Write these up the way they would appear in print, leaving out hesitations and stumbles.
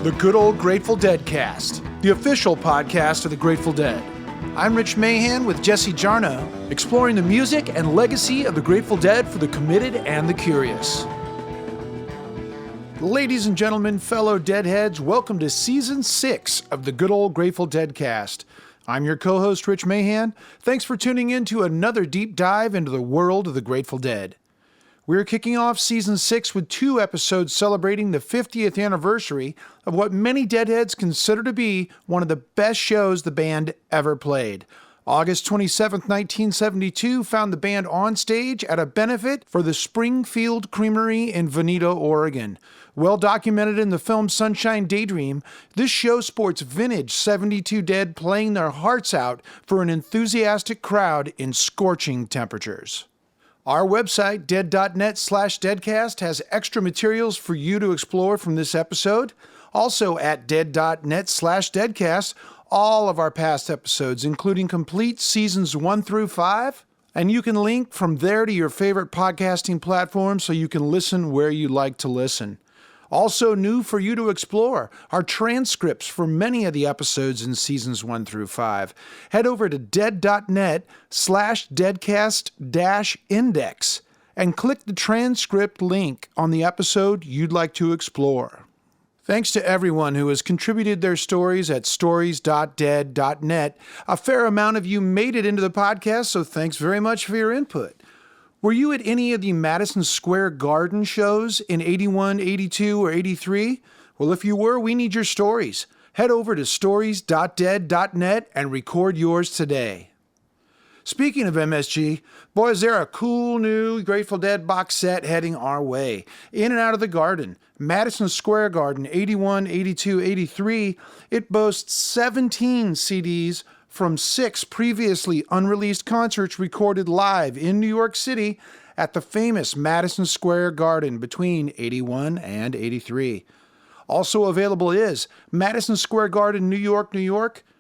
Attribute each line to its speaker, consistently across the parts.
Speaker 1: The Good Old Grateful Deadcast, the official podcast of the Grateful Dead. I'm Rich Mahan with Jesse Jarnow, exploring the music and legacy of the Grateful Dead for the committed and the curious. Ladies and gentlemen, fellow Deadheads, welcome to Season 6 of the Good Old Grateful Deadcast. I'm your co-host, Rich Mahan. Thanks for tuning in to another deep dive into the world of the Grateful Dead. We're kicking off Season 6 with 2 episodes celebrating the 50th anniversary of what many Deadheads consider to be one of the best shows the band ever played. August 27, 1972 found the band on stage at a benefit for the Springfield Creamery in Veneta, Oregon. Well documented in the film Sunshine Daydream, this show sports vintage 72 Dead playing their hearts out for an enthusiastic crowd in scorching temperatures. Our website, dead.net/deadcast, has extra materials for you to explore from this episode. Also at dead.net/deadcast, all of our past episodes, including complete seasons 1 through 5. And you can link from there to your favorite podcasting platform so you can listen where you like to listen. Also new for you to explore are transcripts for many of the episodes in seasons 1 through 5. Head over to dead.net/deadcast-index and click the transcript link on the episode you'd like to explore. Thanks to everyone who has contributed their stories at stories.dead.net. A fair amount of you made it into the podcast, so thanks very much for your input. Were you at any of the Madison Square Garden shows in 81, 82, or 83? Well, if you were, we need your stories. Head over to stories.dead.net and record yours today. Speaking of MSG, boy, is there a cool new Grateful Dead box set heading our way. In and Out of the Garden, Madison Square Garden, 81, 82, 83. It boasts 17 CDs from 6 previously unreleased concerts recorded live in New York City at the famous Madison Square Garden between 81 and 83. Also available is Madison Square Garden, New York,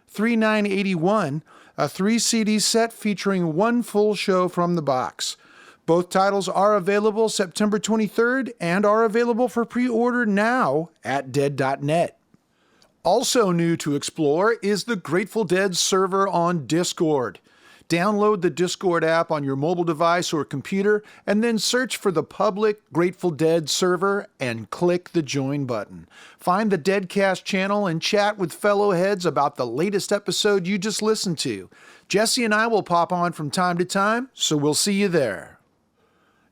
Speaker 1: 3981, a 3-CD set featuring 1 full show from the box. Both titles are available September 23rd and are available for pre-order now at dead.net. Also new to explore is the Grateful Dead server on Discord. Download the Discord app on your mobile device or computer and then search for the public Grateful Dead server and click the join button. Find the Deadcast channel and chat with fellow heads about the latest episode you just listened to. Jesse and I will pop on from time to time, so we'll see you there.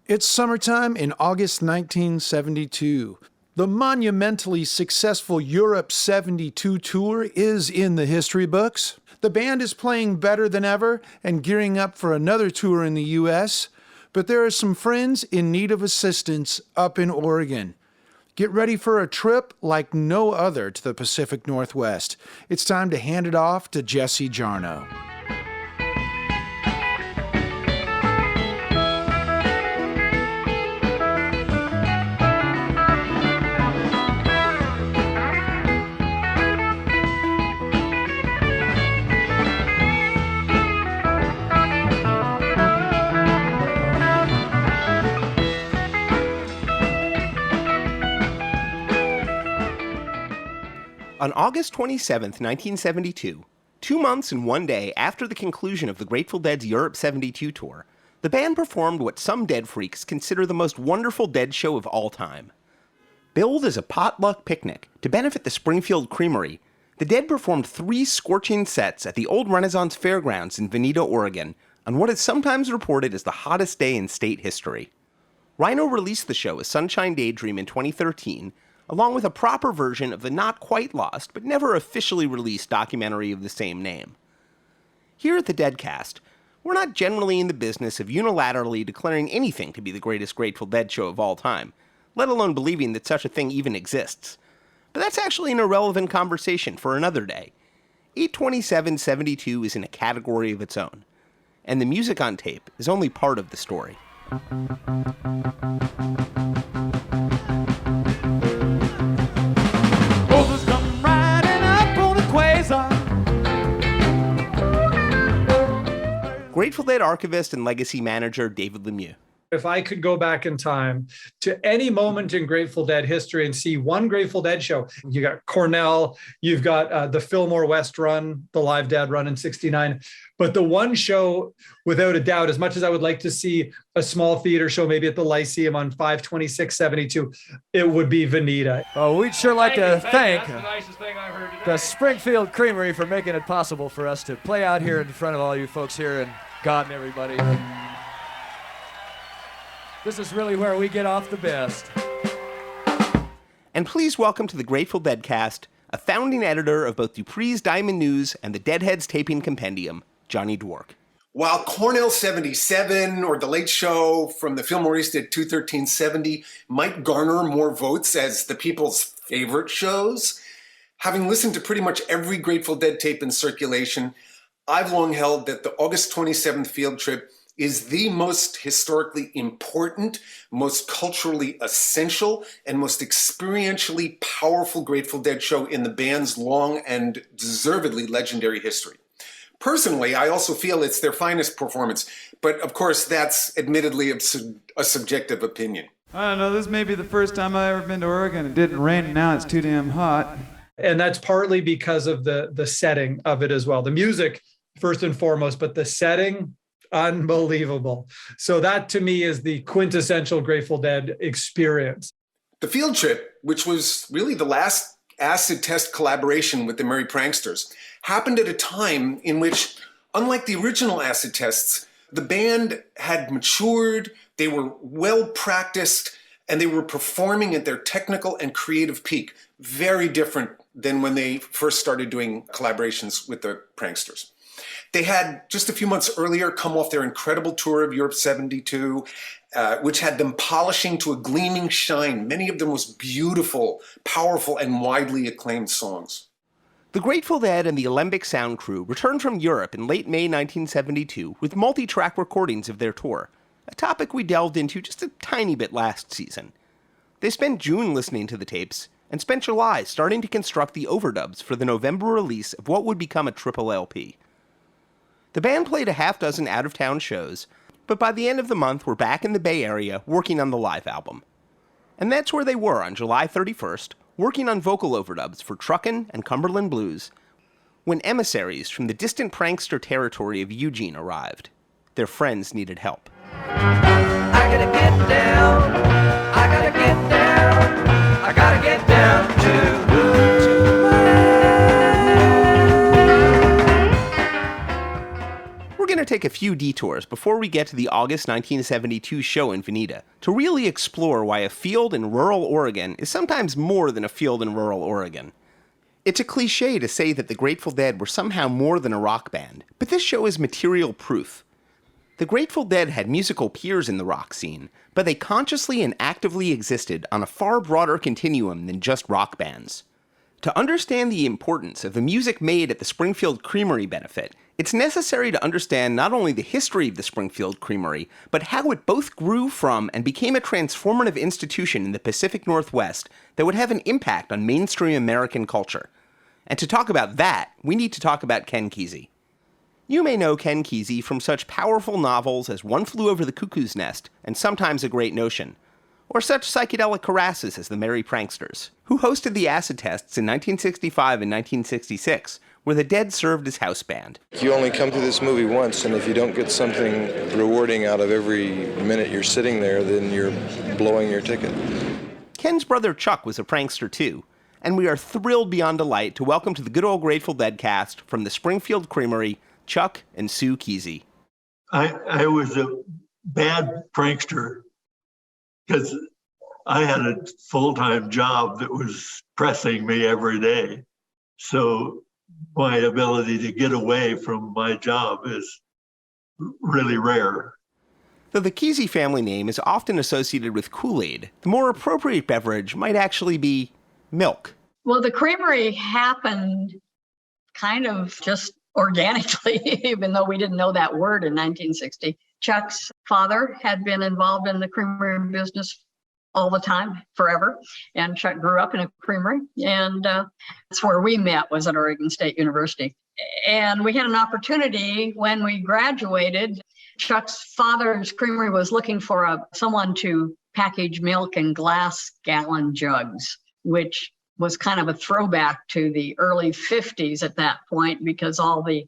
Speaker 1: It's summertime in August 1972. The monumentally successful Europe 72 tour is in the history books. The band is playing better than ever and gearing up for another tour in the U.S., but there are some friends in need of assistance up in Oregon. Get ready for a trip like no other to the Pacific Northwest. It's time to hand it off to Jesse Jarnow.
Speaker 2: On August 27, 1972, 2 months and 1 day after the conclusion of the Grateful Dead's Europe 72 tour, the band performed what some Dead freaks consider the most wonderful Dead show of all time. Billed as a potluck picnic to benefit the Springfield Creamery, the Dead performed 3 scorching sets at the Old Renaissance Fairgrounds in Veneta, Oregon, on what is sometimes reported as the hottest day in state history. Rhino released the show as Sunshine Daydream in 2013, along with a proper version of the not quite lost but never officially released documentary of the same name. Here at the Deadcast, we're not generally in the business of unilaterally declaring anything to be the greatest Grateful Dead show of all time, let alone believing that such a thing even exists. But that's actually an irrelevant conversation for another day. 8/27/72 is in a category of its own, and the music on tape is only part of the story. Grateful Dead archivist and legacy manager David Lemieux.
Speaker 3: If I could go back in time to any moment in Grateful Dead history and see one Grateful Dead show, you got Cornell, you've got the Fillmore West run, the Live Dad run in 69. But the one show, without a doubt, as much as I would like to see a small theater show, maybe at the Lyceum on 5/26/72, it would be Veneta.
Speaker 4: Oh, we'd sure like to thank the Springfield Creamery for making it possible for us to play out here in front of all you folks here and God and everybody. This is really where we get off the best.
Speaker 2: And please welcome to the Grateful Deadcast, a founding editor of both Dupree's Diamond News and the Deadheads Taping Compendium, Johnny Dwork.
Speaker 5: While Cornell 77 or The Late Show from the Fillmore East at 21370 might garner more votes as the people's favorite shows, having listened to pretty much every Grateful Dead tape in circulation, I've long held that the August 27th field trip is the most historically important, most culturally essential, and most experientially powerful Grateful Dead show in the band's long and deservedly legendary history. Personally, I also feel it's their finest performance, but of course that's admittedly a subjective opinion.
Speaker 6: I don't know, this may be the first time I've ever been to Oregon. It didn't rain and now it's too damn hot.
Speaker 3: And that's partly because of the setting of it as well. The music, first and foremost, but the setting, unbelievable. So that to me is the quintessential Grateful Dead experience.
Speaker 5: The field trip, which was really the last acid test collaboration with the Merry Pranksters, happened at a time in which, unlike the original acid tests, the band had matured, they were well practiced, and they were performing at their technical and creative peak. Very different than when they first started doing collaborations with the Pranksters. They had, just a few months earlier, come off their incredible tour of Europe 72, which had them polishing to a gleaming shine many of the most beautiful, powerful, and widely acclaimed songs.
Speaker 2: The Grateful Dead and the Alembic Sound Crew returned from Europe in late May 1972 with multi-track recordings of their tour, a topic we delved into just a tiny bit last season. They spent June listening to the tapes, and spent July starting to construct the overdubs for the November release of what would become a triple LP. The band played a half dozen out-of-town shows, but by the end of the month were back in the Bay Area working on the live album. And that's where they were on July 31st, working on vocal overdubs for Truckin' and Cumberland Blues, when emissaries from the distant prankster territory of Eugene arrived. Their friends needed help.
Speaker 7: I gotta get down, I gotta get down, I gotta get down to
Speaker 2: We're going to take a few detours before we get to the August 1972 show in Veneta to really explore why a field in rural Oregon is sometimes more than a field in rural Oregon. It's a cliche to say that the Grateful Dead were somehow more than a rock band, but this show is material proof. The Grateful Dead had musical peers in the rock scene, but they consciously and actively existed on a far broader continuum than just rock bands. To understand the importance of the music made at the Springfield Creamery benefit, it's necessary to understand not only the history of the Springfield Creamery, but how it both grew from and became a transformative institution in the Pacific Northwest that would have an impact on mainstream American culture. And to talk about that, we need to talk about Ken Kesey. You may know Ken Kesey from such powerful novels as One Flew Over the Cuckoo's Nest and Sometimes a Great Notion, or such psychedelic harasses as the Merry Pranksters, who hosted the acid tests in 1965 and 1966, where the Dead served as house band.
Speaker 8: You only come to this movie once, and if you don't get something rewarding out of every minute you're sitting there, then you're blowing your ticket.
Speaker 2: Ken's brother Chuck was a prankster too, and we are thrilled beyond delight to welcome to the Good Old Grateful Dead cast from the Springfield Creamery, Chuck and Sue Kesey.
Speaker 9: I was a bad prankster because I had a full-time job that was pressing me every day. So my ability to get away from my job is really rare.
Speaker 2: Though the Kesey family name is often associated with Kool-Aid, the more appropriate beverage might actually be milk.
Speaker 10: Well, the creamery happened kind of just organically, even though we didn't know that word in 1960. Chuck's father had been involved in the creamery business all the time, forever. And Chuck grew up in a creamery, and that's where we met, was at Oregon State University. And we had an opportunity when we graduated Chuck's father's creamery was looking for someone to package milk in glass gallon jugs, which was kind of a throwback to the early 50s at that point, because all the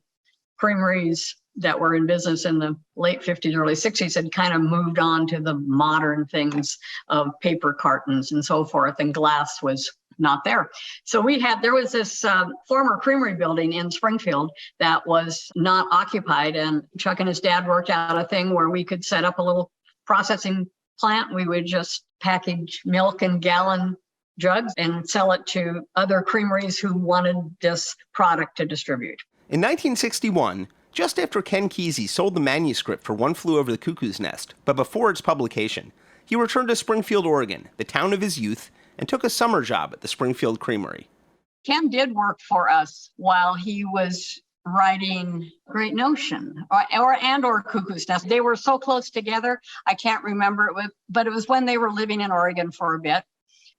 Speaker 10: creameries that were in business in the late 50s, early 60s had kind of moved on to the modern things of paper cartons and so forth, and glass was not there. So there was this former creamery building in Springfield that was not occupied, and Chuck and his dad worked out a thing where we could set up a little processing plant. We would just package milk in gallon jugs and sell it to other creameries who wanted this product to distribute.
Speaker 2: In 1961, just after Ken Kesey sold the manuscript for One Flew Over the Cuckoo's Nest, but before its publication, he returned to Springfield, Oregon, the town of his youth, and took a summer job at the Springfield Creamery.
Speaker 10: Ken did work for us while he was writing Great Notion or Cuckoo's Nest. They were so close together, I can't remember but it was when they were living in Oregon for a bit.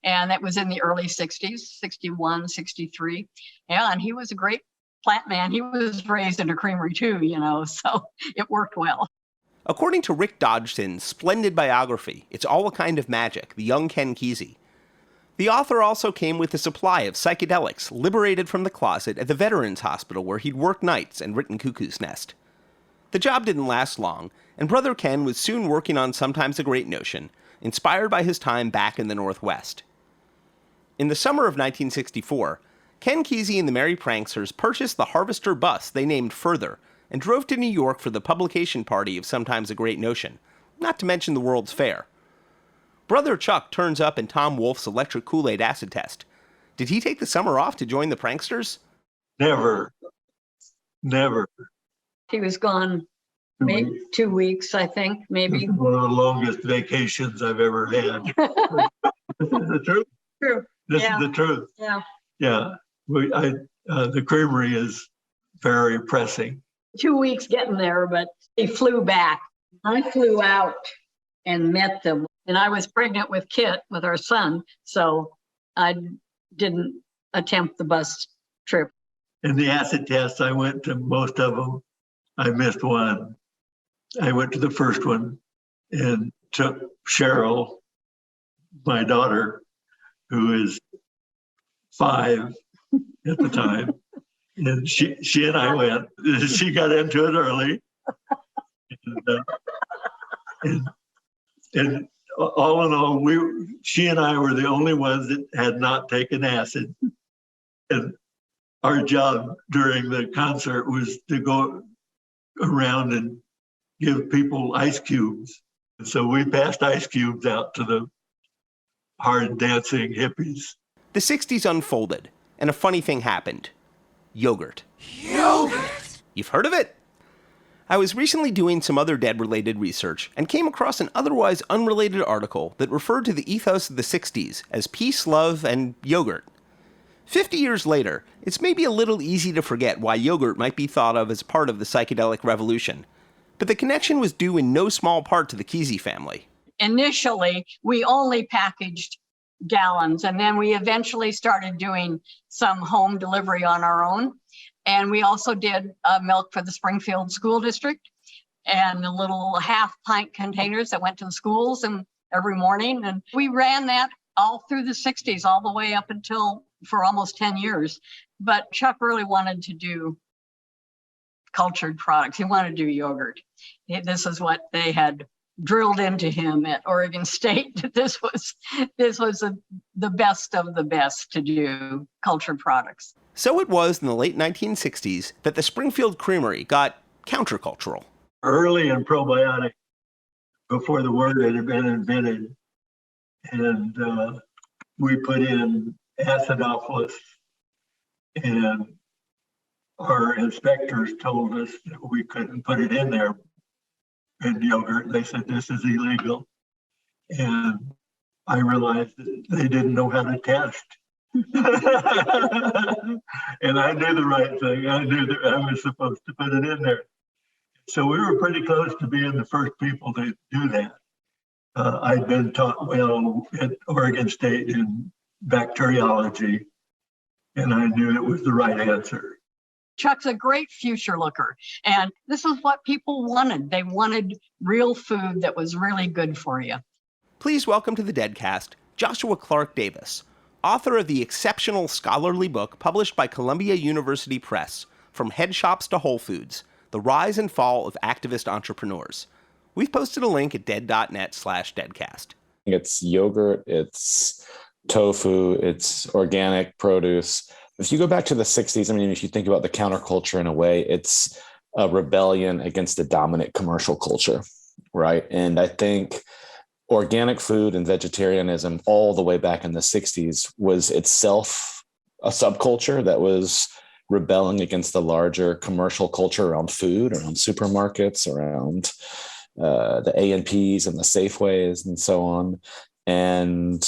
Speaker 10: And it was in the early 60s, 61, 63. Yeah, and he was a great plant man. He was raised in a creamery too, so it worked well.
Speaker 2: According to Rick Dodgson's splendid biography, It's All a Kind of Magic, The Young Ken Kesey, the author also came with a supply of psychedelics liberated from the closet at the Veterans Hospital where he'd worked nights and written Cuckoo's Nest. The job didn't last long, and Brother Ken was soon working on Sometimes a Great Notion, inspired by his time back in the Northwest. In the summer of 1964, Ken Kesey and the Merry Pranksters purchased the Harvester bus they named Further and drove to New York for the publication party of Sometimes a Great Notion, not to mention the World's Fair. Brother Chuck turns up in Tom Wolfe's electric Kool-Aid acid test. Did he take the summer off to join the pranksters?
Speaker 9: Never.
Speaker 10: He was gone maybe 2 weeks, I think, maybe.
Speaker 9: One of the longest vacations I've ever had. This is the truth.
Speaker 10: True.
Speaker 9: This is the truth.
Speaker 10: Yeah.
Speaker 9: Yeah. The creamery is very pressing.
Speaker 10: 2 weeks getting there, but he flew back. I flew out and met them. And I was pregnant with Kit, with our son, so I didn't attempt the bus trip.
Speaker 9: In the acid tests, I went to most of them. I missed one. I went to the first one and took Cheryl, my daughter, who is 5 at the time. And she and I went. She got into it early. And all in all, she and I were the only ones that had not taken acid. And our job during the concert was to go around and give people ice cubes. And so we passed ice cubes out to the hard dancing hippies.
Speaker 2: The 60s unfolded, and a funny thing happened. Yogurt.
Speaker 7: Yogurt?
Speaker 2: You've heard of it? I was recently doing some other dead-related research and came across an otherwise unrelated article that referred to the ethos of the 60s as peace, love, and yogurt. 50 years later, it's maybe a little easy to forget why yogurt might be thought of as part of the psychedelic revolution, but the connection was due in no small part to the Kesey family.
Speaker 10: Initially, we only packaged gallons, and then we eventually started doing some home delivery on our own. And we also did milk for the Springfield School District and the little half-pint containers that went to the schools and every morning. And we ran that all through the 60s, all the way up until for almost 10 years. But Chuck really wanted to do cultured products. He wanted to do yogurt. This is what they had drilled into him at Oregon State. This was the best of the best to do cultured products.
Speaker 2: So it was in the late 1960s that the Springfield Creamery got countercultural.
Speaker 9: Early in probiotic, before the word had been invented, and we put in acidophilus, and our inspectors told us that we couldn't put it in there in yogurt. They said this is illegal, and I realized that they didn't know how to test. And I knew the right thing. I knew that I was supposed to put it in there. So we were pretty close to being the first people to do that. I'd been taught well at Oregon State in bacteriology, and I knew it was the right answer.
Speaker 10: Chuck's a great future looker. And this is what people wanted. They wanted real food that was really good for you.
Speaker 2: Please welcome to the Deadcast, Joshua Clark Davis, author of the exceptional scholarly book published by Columbia University Press, From Head Shops to Whole Foods, The Rise and Fall of Activist Entrepreneurs. We've posted a link at dead.net/deadcast.
Speaker 11: It's yogurt, it's tofu, it's organic produce. If you go back to the 60s, I mean, if you think about the counterculture in a way, it's a rebellion against the dominant commercial culture, right? And I think organic food and vegetarianism all the way back in the 60s was itself a subculture that was rebelling against the larger commercial culture around food, around supermarkets, around the A&Ps and the Safeways and so on. And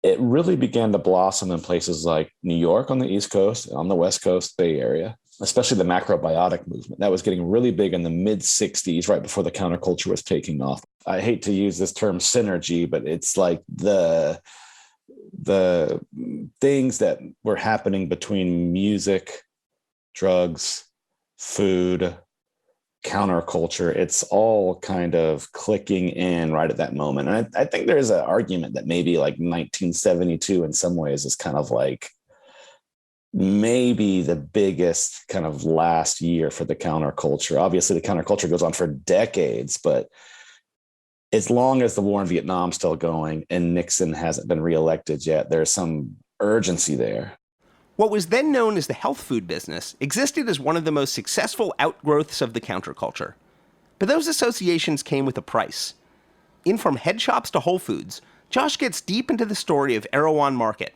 Speaker 11: it really began to blossom in places like New York on the East Coast, on the West Coast, Bay Area, especially the macrobiotic movement. That was getting really big in the mid 60s, right before the counterculture was taking off. I hate to use this term synergy, but it's like the things that were happening between music, drugs, food, counterculture, it's all kind of clicking in right at that moment. And I think there's an argument that maybe like 1972 in some ways is kind of like maybe the biggest kind of last year for the counterculture. Obviously, the counterculture goes on for decades, but as long as the war in Vietnam is still going and Nixon hasn't been reelected yet, there's some urgency there.
Speaker 2: What was then known as the health food business existed as one of the most successful outgrowths of the counterculture. But those associations came with a price. In From Head Shops to Whole Foods, Josh gets deep into the story of E01 Market.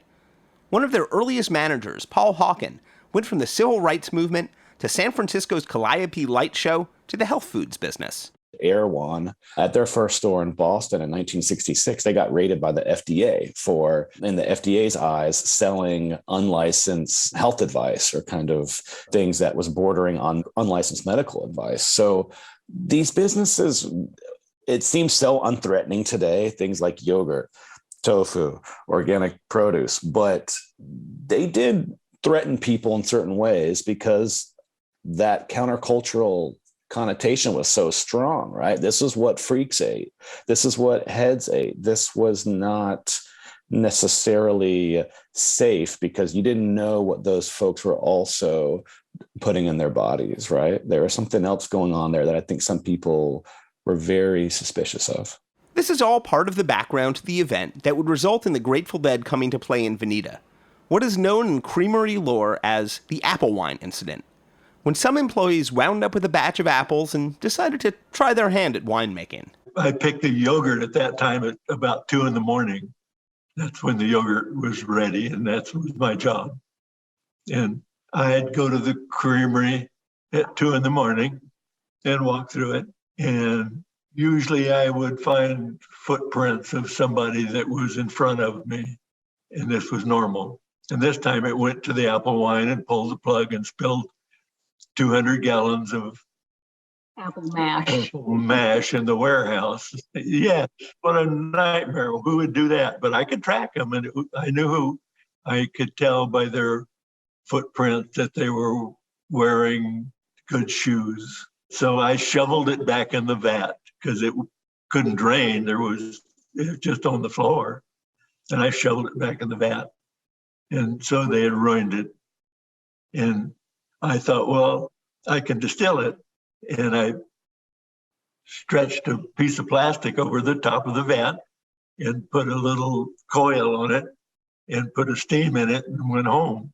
Speaker 2: One of their earliest managers, Paul Hawken, went from the civil rights movement to San Francisco's Calliope Light Show to the health foods business.
Speaker 11: E01, at their first store in Boston in 1966, they got raided by the FDA for, in the FDA's eyes, selling unlicensed health advice or kind of things that was bordering on unlicensed medical advice. So these businesses, it seems so unthreatening today, things like yogurt, tofu, organic produce, but they did threaten people in certain ways because that countercultural connotation was so strong, right? This is what freaks ate. This is what heads ate. This was not necessarily safe because you didn't know what those folks were also putting in their bodies, right? There was something else going on there that I think some people were very suspicious of.
Speaker 2: This is all part of the background to the event that would result in the Grateful Dead coming to play in Veneta, what is known in creamery lore as the apple wine incident, when some employees wound up with a batch of apples and decided to try their hand at winemaking.
Speaker 9: I picked the yogurt at that time at about 2 a.m. That's when the yogurt was ready, and that was my job. And I'd go to the creamery at 2 a.m. and walk through it. And usually I would find footprints of somebody that was in front of me, and this was normal. And this time it went to the apple wine and pulled the plug and spilled 200 gallons of
Speaker 10: Apple mash
Speaker 9: in the warehouse. Yeah, what a nightmare. Who would do that? But I could track them, and I knew who. I could tell by their footprint that they were wearing good shoes. So I shoveled it back in the vat because it couldn't drain. It was just on the floor. And I shoveled it back in the vat. And so they had ruined it. And I thought, well, I can distill it. And I stretched a piece of plastic over the top of the vat and put a little coil on it and put a steam in it and went home.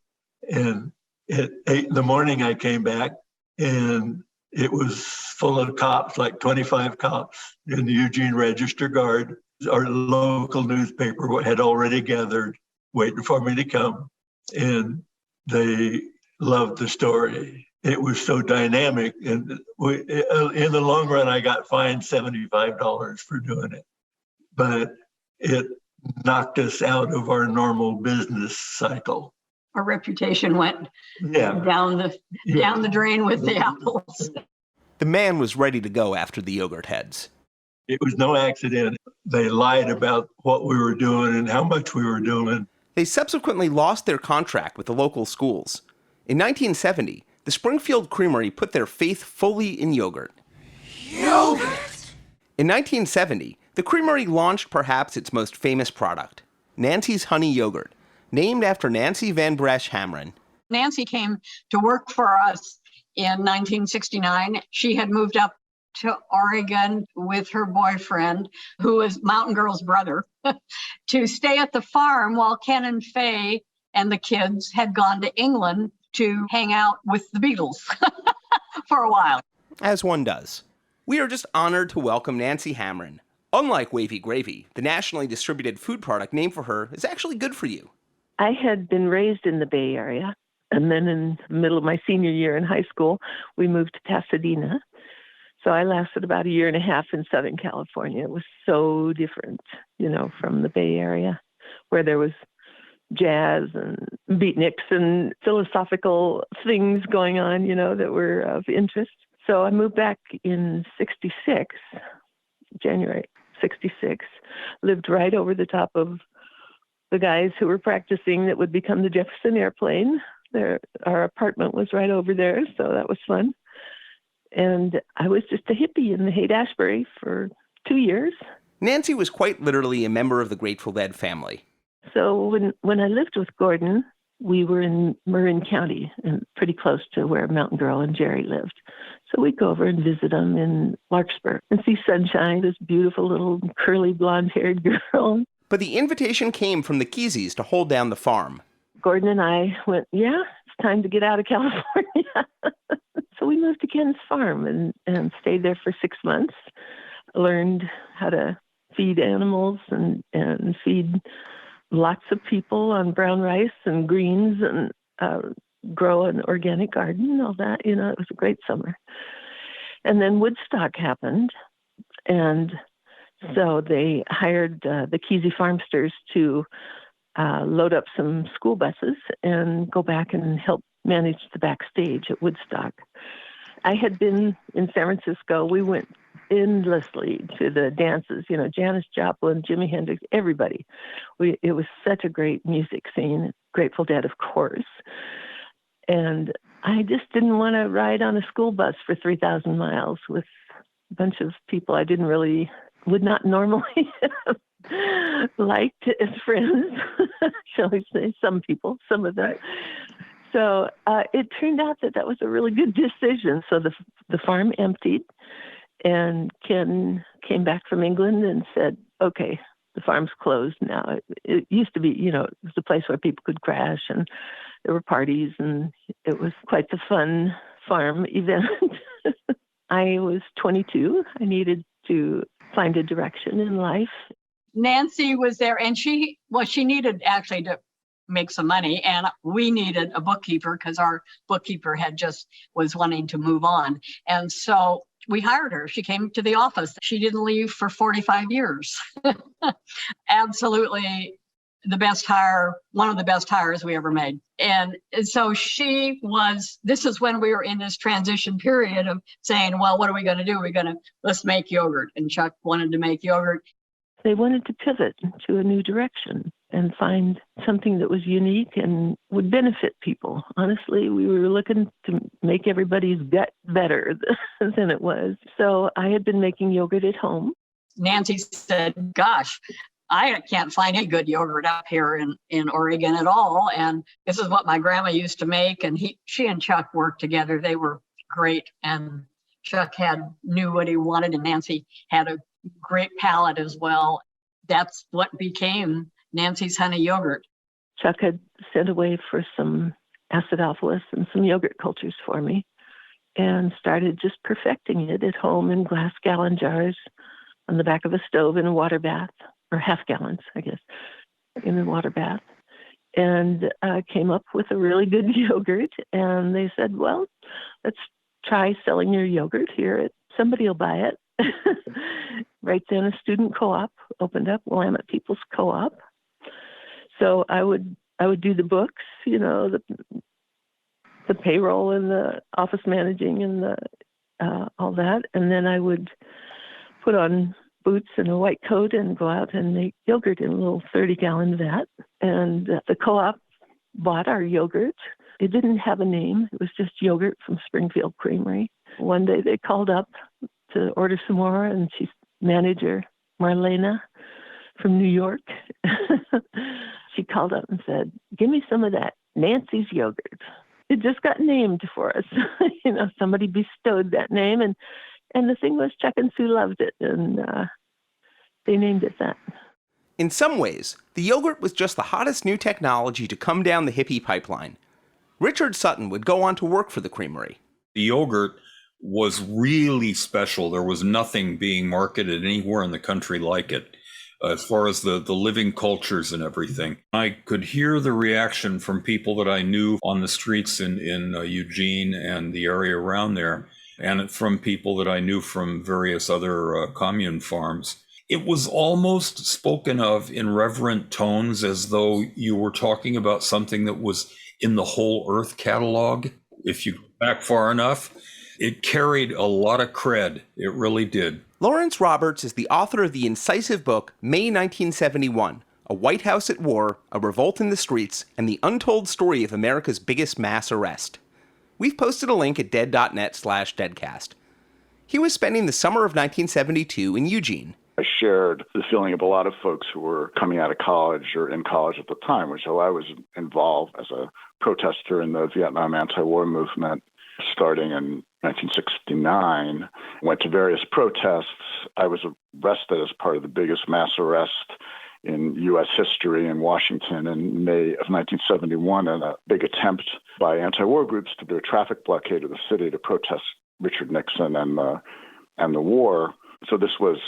Speaker 9: And at 8 a.m, I came back and it was full of cops, like 25 cops in the Eugene Register Guard. Our local newspaper had already gathered, waiting for me to come. And they loved the story. It was so dynamic. And in the long run, I got fined $75 for doing it. But it knocked us out of our normal business cycle.
Speaker 10: Our reputation went down the drain with the apples.
Speaker 2: The man was ready to go after the yogurt heads.
Speaker 9: It was no accident. They lied about what we were doing and how much we were doing.
Speaker 2: They subsequently lost their contract with the local schools. In 1970, the Springfield Creamery put their faith fully in yogurt. Yogurt! In 1970, the creamery launched perhaps its most famous product, Nancy's Honey Yogurt, named after Nancy Van Bresch Hamren.
Speaker 10: Nancy came to work for us in 1969. She had moved up to Oregon with her boyfriend, who was Mountain Girl's brother, to stay at the farm while Ken and Faye and the kids had gone to England to hang out with the Beatles for a while.
Speaker 2: As one does. We are just honored to welcome Nancy Hamren. Unlike Wavy Gravy, the nationally distributed food product named for her is actually good for you.
Speaker 12: I had been raised in the Bay Area, and then in the middle of my senior year in high school, we moved to Pasadena. So I lasted about a year and a half in Southern California. It was so different, from the Bay Area, where there was jazz and beatniks and philosophical things going on, that were of interest. So I moved back in January 66, lived right over the top of the guys who were practicing that would become the Jefferson Airplane. Our apartment was right over there, so that was fun. And I was just a hippie in the Haight-Ashbury for 2 years.
Speaker 2: Nancy was quite literally a member of the Grateful Dead family.
Speaker 12: So when I lived with Gordon, we were in Marin County and pretty close to where Mountain Girl and Jerry lived. So we'd go over and visit them in Larkspur and see Sunshine, this beautiful little curly blonde-haired girl.
Speaker 2: But the invitation came from the Keseys to hold down the farm.
Speaker 12: Gordon and I went, yeah, it's time to get out of California. So we moved to Ken's farm and stayed there for 6 months. Learned how to feed animals and feed lots of people on brown rice and greens and grow an organic garden and all that. It was a great summer. And then Woodstock happened. And so they hired the Kesey farmsters to load up some school buses and go back and help manage the backstage at Woodstock. I had been in San Francisco. We went endlessly to the dances, Janis Joplin, Jimi Hendrix, everybody. It was such a great music scene, Grateful Dead, of course. And I just didn't want to ride on a school bus for 3,000 miles with a bunch of people I would not normally liked as friends, shall we say, some of them. So it turned out that was a really good decision. So the farm emptied, and Ken came back from England and said, okay, the farm's closed now. It used to be, it was a place where people could crash, and there were parties, and it was quite the fun farm event. I was 22. I needed to find a direction in life.
Speaker 10: Nancy was there, and she needed actually to make some money, and we needed a bookkeeper because our bookkeeper was wanting to move on. And so we hired her. She came to the office. She didn't leave for 45 years. Absolutely the best hire, one of the best hires we ever made. And so this is when we were in this transition period of saying, well, what are we going to do? Let's make yogurt. And Chuck wanted to make yogurt.
Speaker 12: They wanted to pivot to a new direction and find something that was unique and would benefit people. Honestly, we were looking to make everybody's gut better than it was. So I had been making yogurt at home.
Speaker 10: Nancy said, gosh, I can't find any good yogurt up here in Oregon at all. And this is what my grandma used to make. And she and Chuck worked together. They were great. And Chuck knew what he wanted, and Nancy had a great palate as well. That's what became Nancy's Honey Yogurt.
Speaker 12: Chuck had sent away for some acidophilus and some yogurt cultures for me, and started just perfecting it at home in glass gallon jars on the back of a stove in a water bath, or half gallons, I guess, in a water bath. And came up with a really good yogurt. And they said, well, let's try selling your yogurt here. Somebody will buy it. Right then, a student co-op opened up, Willamette People's Co-op. So I would do the books, the payroll and the office managing and the all that, and then I would put on boots and a white coat and go out and make yogurt in a little 30-gallon vat. And the co-op bought our yogurt, It didn't have a name. It was just yogurt from Springfield Creamery. One day they called up to order some more, and she's manager, Marlena, from New York. She called up and said, "Give me some of that Nancy's yogurt." It just got named for us. Somebody bestowed that name, and the thing was Chuck and Sue loved it, and they named it that.
Speaker 2: In some ways, the yogurt was just the hottest new technology to come down the hippie pipeline. Richard Sutton would go on to work for the creamery.
Speaker 13: The yogurt was really special. There was nothing being marketed anywhere in the country like it, as far as the living cultures and everything. I could hear the reaction from people that I knew on the streets in Eugene and the area around there, and from people that I knew from various other commune farms. It was almost spoken of in reverent tones, as though you were talking about something that was in the Whole Earth catalog. If you go back far enough, it carried a lot of cred. It really did.
Speaker 2: Lawrence Roberts is the author of the incisive book, May 1971, A White House at War, A Revolt in the Streets, and the Untold Story of America's Biggest Mass Arrest. We've posted a link at dead.net/deadcast. He was spending the summer of 1972 in Eugene.
Speaker 14: I shared the feeling of a lot of folks who were coming out of college or in college at the time, which I was involved as a protester in the Vietnam anti-war movement starting in 1969. Went to various protests. I was arrested as part of the biggest mass arrest in U.S. history in Washington in May of 1971 in a big attempt by anti-war groups to do a traffic blockade of the city to protest Richard Nixon and the war. So this was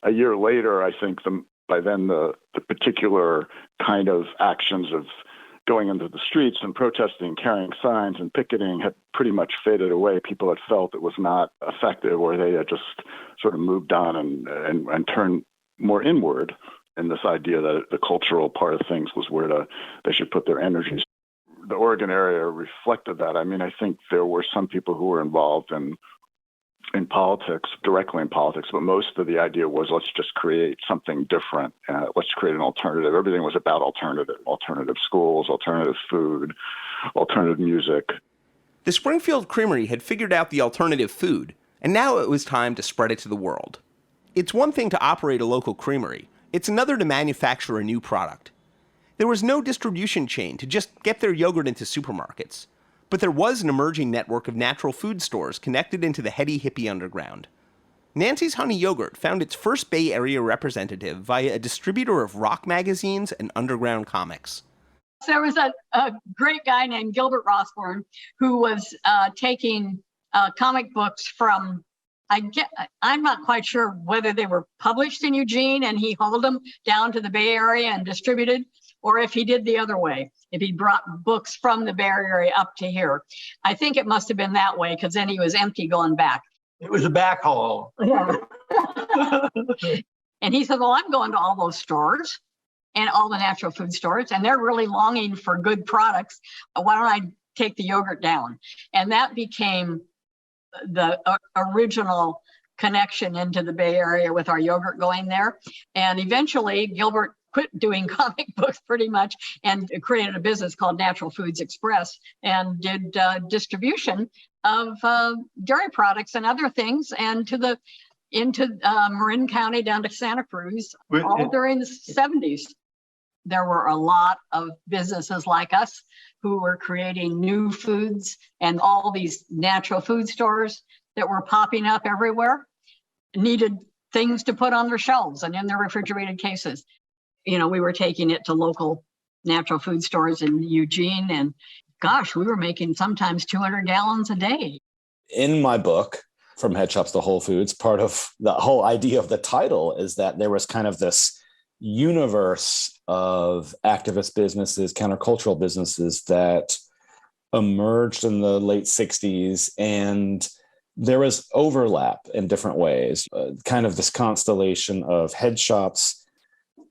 Speaker 14: a year later. I think by then the particular kind of actions of going into the streets and protesting, carrying signs and picketing had pretty much faded away. People had felt it was not effective, or they had just sort of moved on and turned more inward. And this idea that the cultural part of things was where they should put their energies. The Oregon area reflected that. I mean, I think there were some people who were involved in politics, directly in politics, but most of the idea was, let's just create something different. Let's create an alternative. Everything was about alternative schools, alternative food, alternative music.
Speaker 2: The Springfield Creamery had figured out the alternative food, and now it was time to spread it to the world. It's one thing to operate a local creamery. It's another to manufacture a new product. There was no distribution chain to just get their yogurt into supermarkets. But there was an emerging network of natural food stores connected into the heady hippie underground. Nancy's Honey Yogurt found its first Bay Area representative via a distributor of rock magazines and underground comics.
Speaker 10: So there was a great guy named Gilbert Rossborn who was taking comic books from, I'm not quite sure whether they were published in Eugene and he hauled them down to the Bay Area and distributed, or if he did the other way, if he brought books from the Bay Area up to here. I think it must have been that way, because then he was empty going back.
Speaker 9: It was a backhaul.
Speaker 10: Yeah. And he said, well, I'm going to all those stores and all the natural food stores, and they're really longing for good products. Why don't I take the yogurt down? And that became the original connection into the Bay Area with our yogurt going there. And eventually Gilbert quit doing comic books pretty much and created a business called Natural Foods Express and did distribution of dairy products and other things, and into Marin County down to Santa Cruz, all during the 70s. There were a lot of businesses like us who were creating new foods, and all these natural food stores that were popping up everywhere needed things to put on their shelves and in their refrigerated cases. You know, we were taking it to local natural food stores in Eugene, and gosh, we were making sometimes 200 gallons a day.
Speaker 11: In my book, From Head Shops to Whole Foods, part of the whole idea of the title is that there was kind of this universe of activist businesses, countercultural businesses that emerged in the late 60s, and there was overlap in different ways, kind of this constellation of head shops,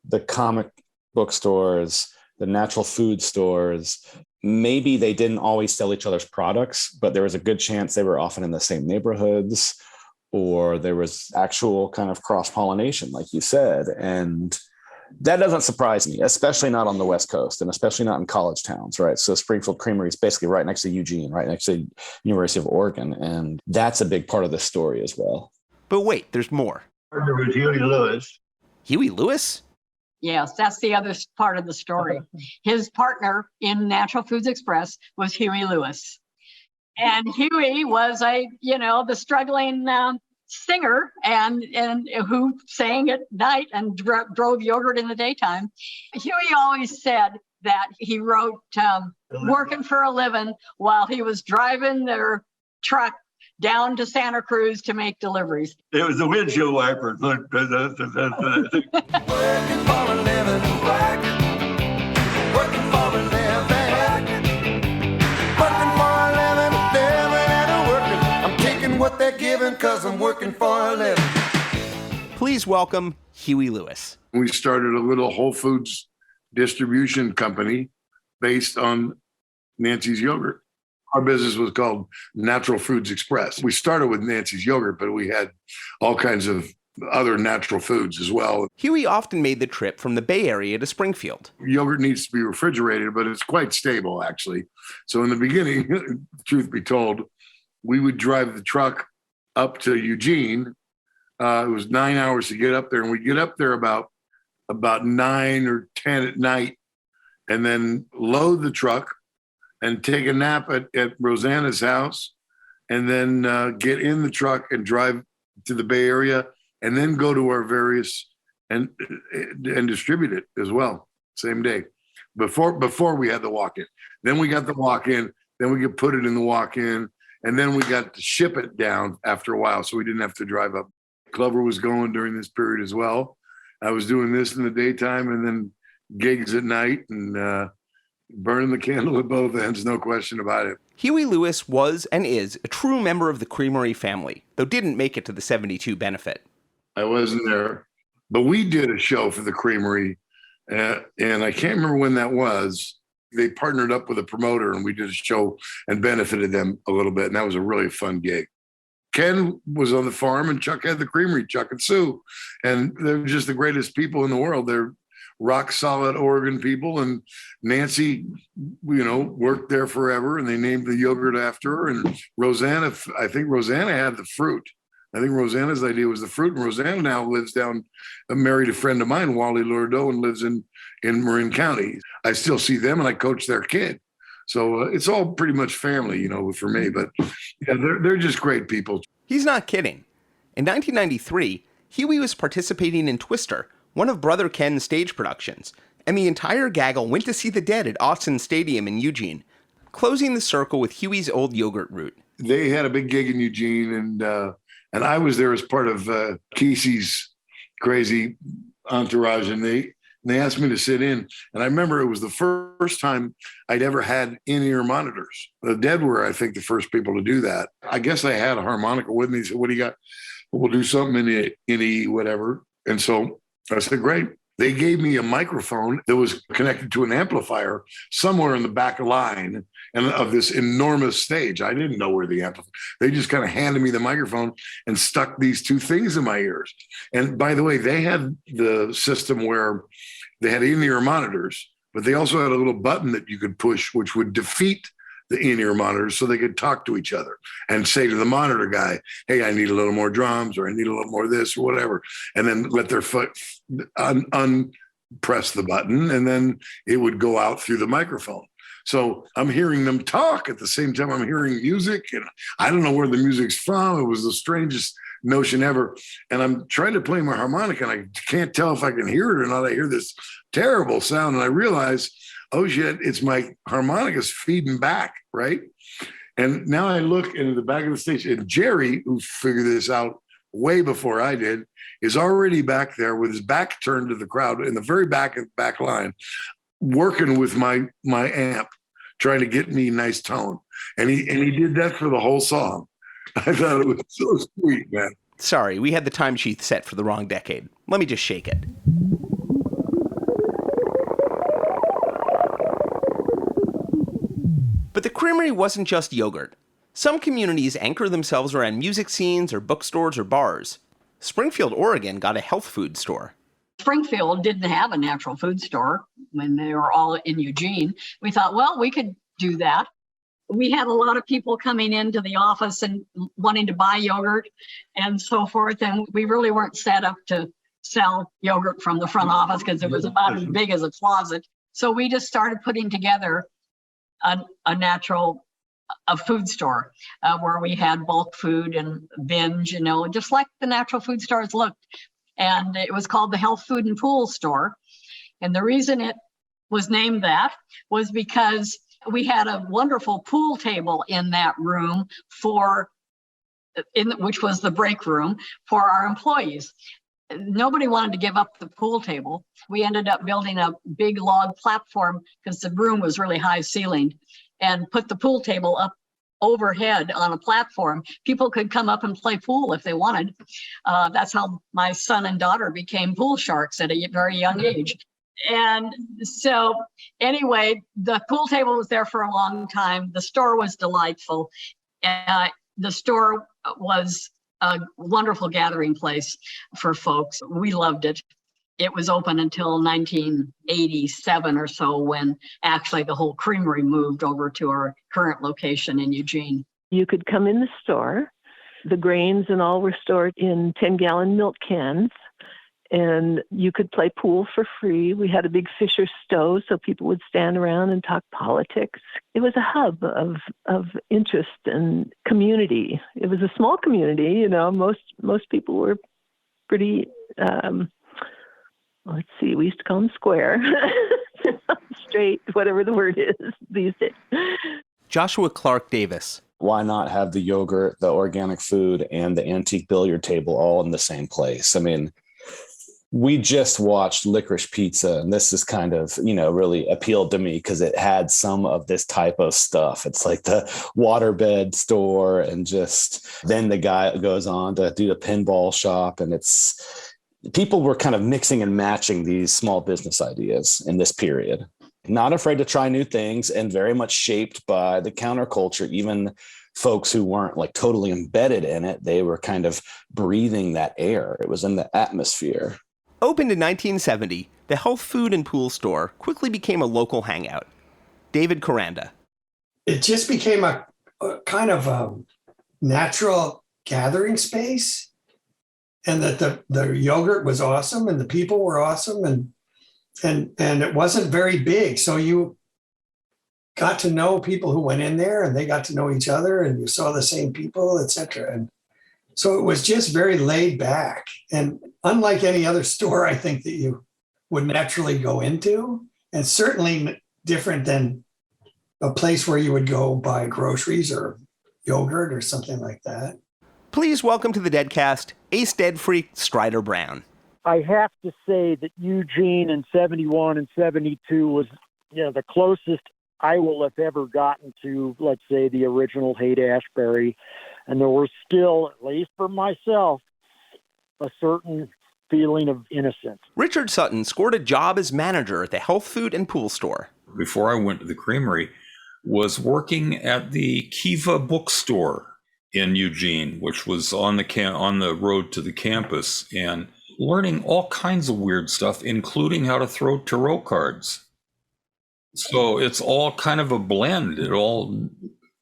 Speaker 11: the comic book stores, the natural food stores. Maybe they didn't always sell each other's products, but there was a good chance they were often in the same neighborhoods, or there was actual kind of cross-pollination, like you said. And That doesn't surprise me, especially not on the West Coast and especially not in college towns, right? So Springfield Creamery is basically right next to Eugene, right next to University of Oregon. And that's a big part of the story as well.
Speaker 2: But wait, there's more.
Speaker 9: Partner with Huey Lewis.
Speaker 2: Huey Lewis?
Speaker 10: Yes, that's the other part of the story. His partner in Natural Foods Express was Huey Lewis. And Huey was the struggling singer and who sang at night and drove yogurt in the daytime. Huey always said that he wrote Working for a Living while he was driving their truck down to Santa Cruz to make deliveries.
Speaker 9: It was the windshield wiper.
Speaker 7: Working for a living, working for a living, working for a living, living and working. I'm taking what they're giving because I'm working for a living.
Speaker 2: Please welcome Huey Lewis.
Speaker 15: We started a little Whole Foods distribution company based on Nancy's yogurt. Our business was called Natural Foods Express. We started with Nancy's yogurt, but we had all kinds of other natural foods as well.
Speaker 2: Huey often made the trip from the Bay Area to Springfield.
Speaker 15: Yogurt needs to be refrigerated, but it's quite stable, actually. So in the beginning, truth be told, we would drive the truck up to Eugene. It was 9 hours to get up there, and we'd get up there about 9 or 10 at night, and then load the truck and take a nap at Rosanna's house, and then get in the truck and drive to the Bay Area, and then go to our various and distribute it as well, same day. Before we had the walk-in. Then we got the walk-in, then we could put it in the walk-in, and then we got to ship it down after a while, so we didn't have to drive up. Clover was going during this period as well. I was doing this in the daytime and then gigs at night, and burning the candle at both ends, no question about it.
Speaker 2: Huey Lewis was and is a true member of the Creamery family, though didn't make it to the 72 benefit.
Speaker 15: I wasn't there, but we did a show for the Creamery, and I can't remember when that was. They partnered up with a promoter, and we did a show and benefited them a little bit, and that was a really fun gig. Ken was on the farm, and Chuck had the Creamery, Chuck and Sue, and they're just the greatest people in the world. They're rock solid Oregon people, and Nancy, worked there forever, and they named the yogurt after her. And Rosanna, I think Rosanna had the fruit. I think Rosanna's idea was the fruit, and Rosanna now lives married a friend of mine, Wally Lourdeau, and lives in Marin County. I still see them, and I coach their kid. So it's all pretty much family, for me. But yeah, they're just great people.
Speaker 2: He's not kidding. In 1993, Huey was participating in Twister, one of Brother Ken's stage productions, and the entire gaggle went to see the Dead at Autzen Stadium in Eugene, closing the circle with Huey's old yogurt route.
Speaker 15: They had a big gig in Eugene, and I was there as part of Kesey's crazy entourage, and they asked me to sit in. And I remember it was the first time I'd ever had in-ear monitors. The Dead were, I think, the first people to do that. I guess I had a harmonica with me. He said, "What do you got?" "We'll do something in E, whatever." And so I said, "Great." They gave me a microphone that was connected to an amplifier somewhere in the back line of this enormous stage. I didn't know where the amplifier. They just kind of handed me the microphone and stuck these two things in my ears. And by the way, they had the system where they had in-ear monitors, but they also had a little button that you could push, which would defeat the in-ear monitors so they could talk to each other and say to the monitor guy, "Hey, I need a little more drums," or "I need a little more of this," or whatever. And then let their foot unpress the button, and then it would go out through the microphone. So I'm hearing them talk at the same time I'm hearing music, and I don't know where the music's from. It was the strangest notion ever. And I'm trying to play my harmonica, and I can't tell if I can hear it or not. I hear this terrible sound, and I realize, oh shit, it's my harmonicas feeding back, right? And now I look into the back of the stage, and Jerry, who figured this out way before I did, is already back there with his back turned to the crowd in the very back line, working with my amp, trying to get me nice tone. And he did that for the whole song. I thought it was so sweet, man.
Speaker 2: Sorry, we had the timesheet set for the wrong decade. Let me just shake it. But the Creamery wasn't just yogurt. Some communities anchor themselves around music scenes or bookstores or bars. Springfield, Oregon got a health food store.
Speaker 10: Springfield didn't have a natural food store when they were all in Eugene. We thought, well, we could do that. We had a lot of people coming into the office and wanting to buy yogurt and so forth. And we really weren't set up to sell yogurt from the front office because it was about as big as a closet. So we just started putting together a natural food store where we had bulk food and binge, just like the natural food stores looked. And it was called the Health Food and Pool Store. And the reason it was named that was because we had a wonderful pool table in that room which was the break room for our employees. Nobody wanted to give up the pool table. We ended up building a big log platform because the room was really high ceilinged, and put the pool table up overhead on a platform. People could come up and play pool if they wanted. That's how my son and daughter became pool sharks at a very young age. And so anyway, the pool table was there for a long time. The store was delightful. The store was a wonderful gathering place for folks. We loved it. It was open until 1987 or so, when actually the whole creamery moved over to our current location in Eugene.
Speaker 12: You could come in the store. The grains and all were stored in 10-gallon milk cans, and you could play pool for free. We had a big Fisher stove, so people would stand around and talk politics. It was a hub of interest and community. It was a small community, most people were pretty, let's see, we used to call them square, straight, whatever the word is these days.
Speaker 2: Joshua Clark Davis.
Speaker 11: Why not have the yogurt, the organic food, and the antique billiard table all in the same place? I mean, we just watched Licorice Pizza, and this is kind of, really appealed to me because it had some of this type of stuff. It's like the waterbed store, and just then the guy goes on to do the pinball shop, and people were kind of mixing and matching these small business ideas in this period. Not afraid to try new things, and very much shaped by the counterculture. Even folks who weren't like totally embedded in it, they were kind of breathing that air. It was in the atmosphere.
Speaker 2: Opened in 1970, the Health Food and Pool Store quickly became a local hangout. David Koranda.
Speaker 16: It just became a kind of a natural gathering space, and that the yogurt was awesome and the people were awesome, and it wasn't very big. So you got to know people who went in there, and they got to know each other, and you saw the same people, etc. And so it was just very laid back, and unlike any other store, I think, that you would naturally go into, and certainly different than a place where you would go buy groceries or yogurt or something like that.
Speaker 2: Please welcome to the Deadcast, Ace Dead Freak Strider Brown.
Speaker 17: I have to say that Eugene in 71 and 72 was, the closest I will have ever gotten to, let's say, the original Haight-Ashbury. And there was still, at least for myself, a certain feeling of innocence.
Speaker 2: Richard Sutton scored a job as manager at the Health Food and Pool Store.
Speaker 13: Before I went to the creamery, was working at the Kiva bookstore in Eugene, which was on the road to the campus, and learning all kinds of weird stuff, including how to throw tarot cards. So it's all kind of a blend. It all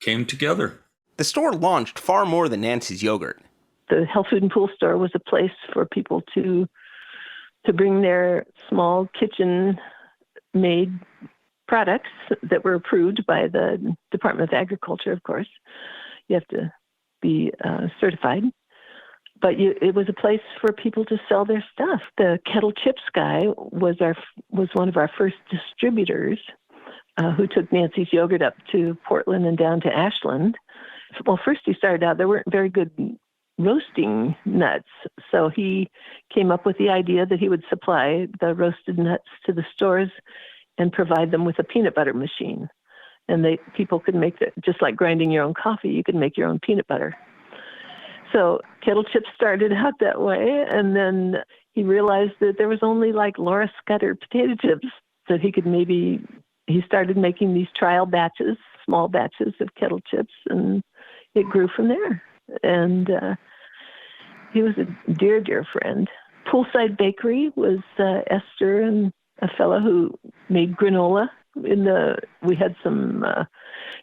Speaker 13: came together.
Speaker 2: The store launched far more than Nancy's yogurt.
Speaker 12: The Health Food and Pool Store was a place for people to bring their small kitchen-made products that were approved by the Department of Agriculture, of course. You have to be certified. But it was a place for people to sell their stuff. The Kettle Chips guy was one of our first distributors who took Nancy's yogurt up to Portland and down to Ashland. Well, first he started out, there weren't very good roasting nuts. So he came up with the idea that he would supply the roasted nuts to the stores and provide them with a peanut butter machine. And people could make it, just like grinding your own coffee, you could make your own peanut butter. So Kettle Chips started out that way, and then he realized that there was only like Laura Scudder potato chips that he started making these trial batches, small batches of Kettle Chips, and it grew from there. And he was a dear, dear friend. Poolside Bakery was Esther and a fellow who made granola. We had some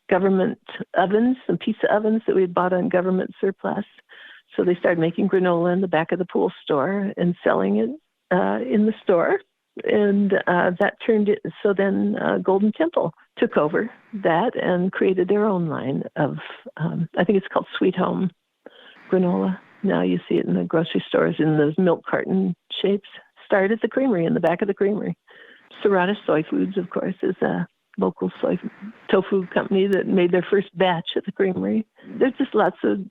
Speaker 12: government ovens, some pizza ovens that we had bought on government surplus. So they started making granola in the back of the pool store and selling it in the store. And that turned it. So then Golden Temple took over that and created their own line of, I think it's called Sweet Home granola. Now you see it in the grocery stores in those milk carton shapes. Started at the creamery, in the back of the creamery. Serrata Soy Foods, of course, is a local soy tofu company that made their first batch at the creamery. There's just lots of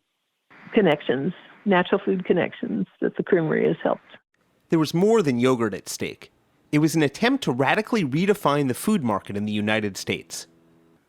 Speaker 12: connections, natural food connections that the creamery has helped.
Speaker 2: There was more than yogurt at stake. It was an attempt to radically redefine the food market in the United States.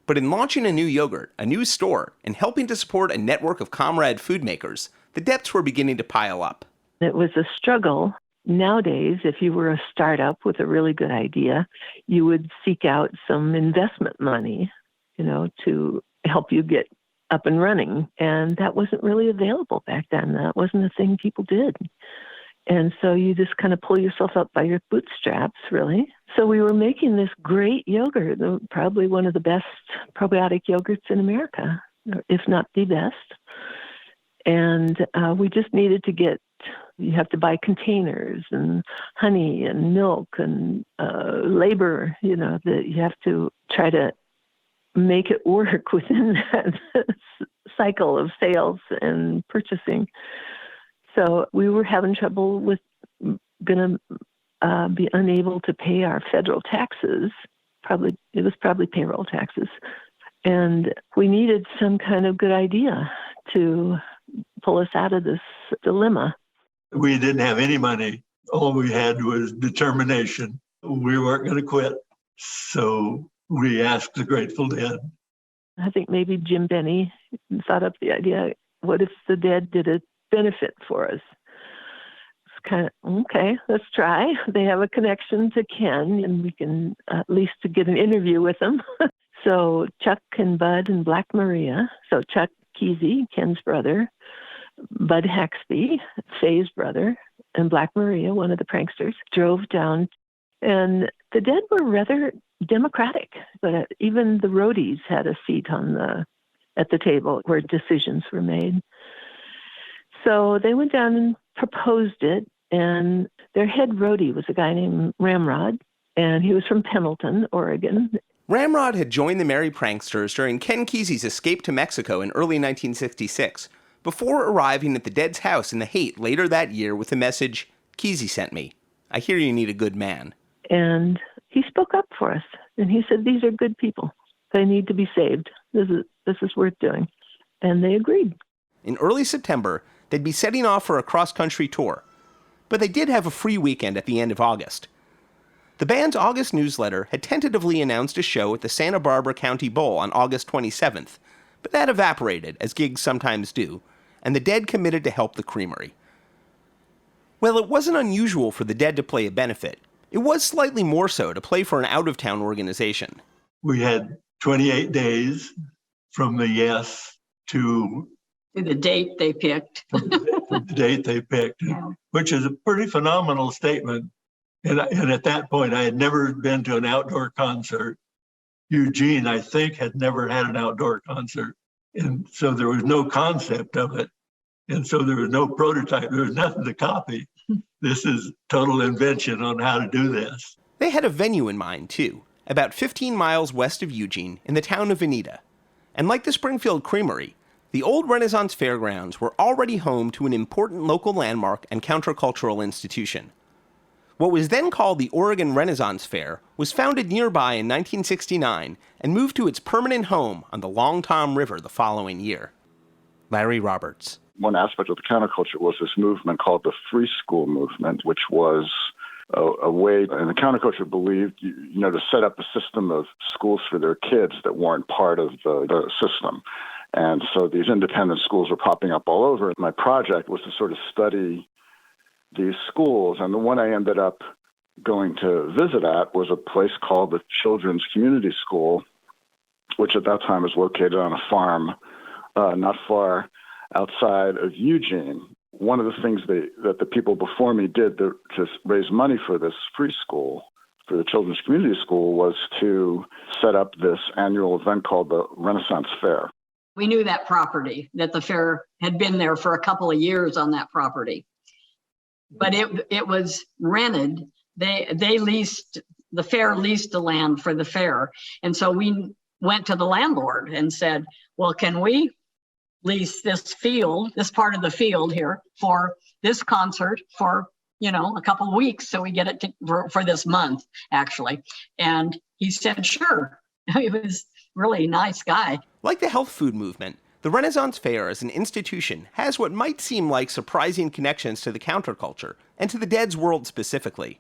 Speaker 2: But in launching a new yogurt, a new store, and helping to support a network of comrade food makers, the debts were beginning to pile up.
Speaker 12: It was a struggle. Nowadays, if you were a startup with a really good idea, you would seek out some investment money, to help you get up and running. And that wasn't really available back then. That wasn't a thing people did. And so you just kind of pull yourself up by your bootstraps, really. So we were making this great yogurt, probably one of the best probiotic yogurts in America, if not the best. And we just needed to you have to buy containers and honey and milk and labor, that you have to try to make it work within that cycle of sales and purchasing. So we were having trouble with going to be unable to pay our federal taxes. It was probably payroll taxes. And we needed some kind of good idea to pull us out of this dilemma.
Speaker 9: We didn't have any money. All we had was determination. We weren't going to quit. So we asked the Grateful Dead.
Speaker 12: I think maybe Jim Benny thought up the idea, what if the Dead did a benefit for us? It's kind of, okay, let's try. They have a connection to Ken, and we can at least get an interview with them. So Chuck and Bud and Black Maria. So Chuck Kesey, Ken's brother, Bud Haxby, Faye's brother, and Black Maria, one of the pranksters, drove down. And the Dead were rather democratic, but even the roadies had a seat at the table where decisions were made. So they went down and proposed it, and their head roadie was a guy named Ramrod, and he was from Pendleton, Oregon.
Speaker 2: Ramrod had joined the Merry Pranksters during Ken Kesey's escape to Mexico in early 1966, before arriving at the Dead's house in the Haight later that year with the message, "Kesey sent me. I hear you need a good man."
Speaker 12: And he spoke up for us, and he said, these are good people. They need to be saved. This is worth doing. And they agreed.
Speaker 2: In early September, they'd be setting off for a cross-country tour, but they did have a free weekend at the end of August. The band's August newsletter had tentatively announced a show at the Santa Barbara County Bowl on August 27th, but that evaporated, as gigs sometimes do, and the Dead committed to help the creamery. Well, it wasn't unusual for the Dead to play a benefit. It was slightly more so to play for an out-of-town organization.
Speaker 9: We had 28 days from the yes to
Speaker 10: the date they picked.
Speaker 9: Which is a pretty phenomenal statement. And at that point, I had never been to an outdoor concert. Eugene, I think, had never had an outdoor concert. And so there was no concept of it. And so there was no prototype. There was nothing to copy. This is total invention on how to do this.
Speaker 2: They had a venue in mind, too, about 15 miles west of Eugene in the town of Veneta. And like the Springfield Creamery, the old Renaissance Fairgrounds were already home to an important local landmark and countercultural institution. What was then called the Oregon Renaissance Fair was founded nearby in 1969 and moved to its permanent home on the Long Tom River the following year. Larry Roberts.
Speaker 14: One aspect of the counterculture was this movement called the free school movement, which was a way, and the counterculture believed, to set up a system of schools for their kids that weren't part of the system. And so these independent schools were popping up all over. My project was to sort of study these schools, and the one I ended up going to visit at was a place called the Children's Community School, which at that time was located on a farm not far outside of Eugene, One of the things that the people before me did to raise money for this free school, for the Children's Community School, was to set up this annual event called the Renaissance Fair.
Speaker 10: We knew that property, that the fair had been there for a couple of years on that property. But it was rented. They leased, the fair leased the land for the fair. And so we went to the landlord and said, well, can we lease this field, this part of the field here for this concert for, a couple of weeks, so we get it for this month, actually. And he said, sure. He was really nice guy.
Speaker 2: Like the health food movement, the Renaissance Fair as an institution has what might seem like surprising connections to the counterculture and to the Dead's world specifically.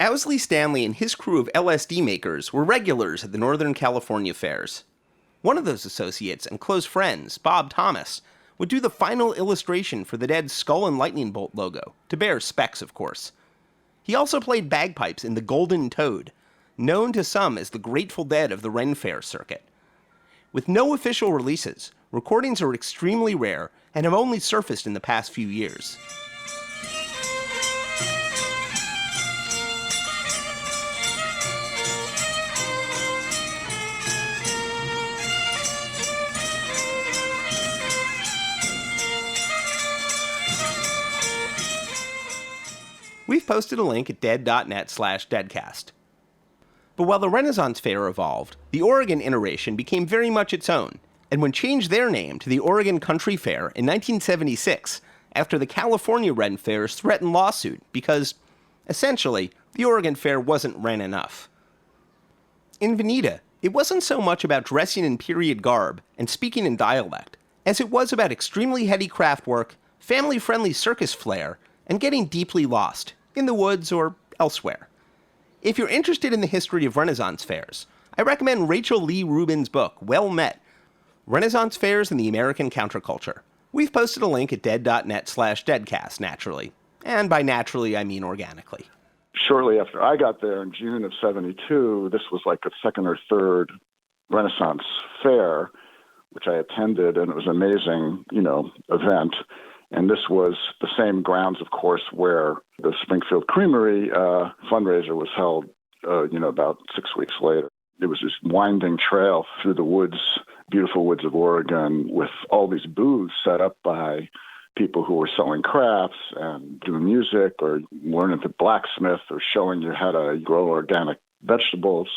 Speaker 2: Owsley Stanley and his crew of LSD makers were regulars at the Northern California fairs. One of those associates and close friends, Bob Thomas, would do the final illustration for the Dead's Skull and Lightning Bolt logo, to bear specs, of course. He also played bagpipes in the Golden Toad, known to some as the Grateful Dead of the Ren Fair circuit. With no official releases, recordings are extremely rare and have only surfaced in the past few years. We've posted a link at dead.net/deadcast. But while the Renaissance Fair evolved, the Oregon iteration became very much its own, and would change their name to the Oregon Country Fair in 1976, after the California Ren Fair's threatened lawsuit because, essentially, the Oregon Fair wasn't Ren enough. In Veneta, it wasn't so much about dressing in period garb and speaking in dialect, as it was about extremely heady craft work, family-friendly circus flair, and getting deeply lost, in the woods or elsewhere. If you're interested in the history of Renaissance fairs, I recommend Rachel Lee Rubin's book, Well Met, Renaissance Fairs and the American Counterculture. We've posted a link at dead.net/deadcast, naturally. And by naturally, I mean organically.
Speaker 14: Shortly after I got there in June of 72, this was like the second or third Renaissance Fair, which I attended, and it was an amazing, event. And this was the same grounds, of course, where the Springfield Creamery fundraiser was held, about 6 weeks later. It was this winding trail through the woods, beautiful woods of Oregon, with all these booths set up by people who were selling crafts and doing music or learning to blacksmith or showing you how to grow organic vegetables.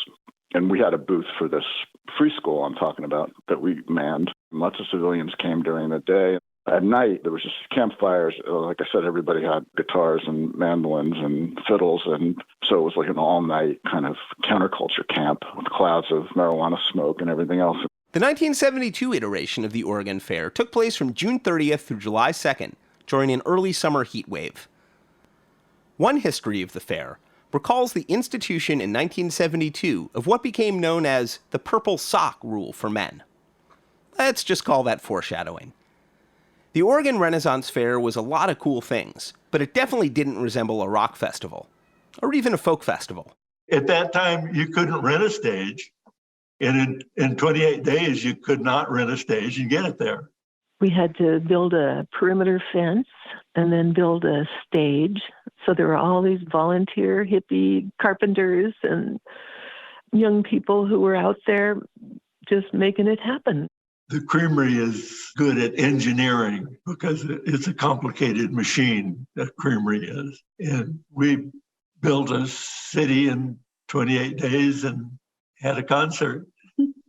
Speaker 14: And we had a booth for this free school I'm talking about that we manned. Lots of civilians came during the day. At night, there was just campfires. Like I said, everybody had guitars and mandolins and fiddles, and so it was like an all-night kind of counterculture camp with clouds of marijuana smoke and everything else.
Speaker 2: The 1972 iteration of the Oregon Fair took place from June 30th through July 2nd, during an early summer heat wave. One history of the fair recalls the institution in 1972 of what became known as the purple sock rule for men. Let's just call that foreshadowing. The Oregon Renaissance Fair was a lot of cool things, but it definitely didn't resemble a rock festival, or even a folk festival.
Speaker 9: At that time, you couldn't rent a stage. And in 28 days, you could not rent a stage and get it there.
Speaker 12: We had to build a perimeter fence and then build a stage. So there were all these volunteer hippie carpenters and young people who were out there just making it happen.
Speaker 9: The creamery is good at engineering because it's a complicated machine, that creamery is. And we built a city in 28 days and had a concert.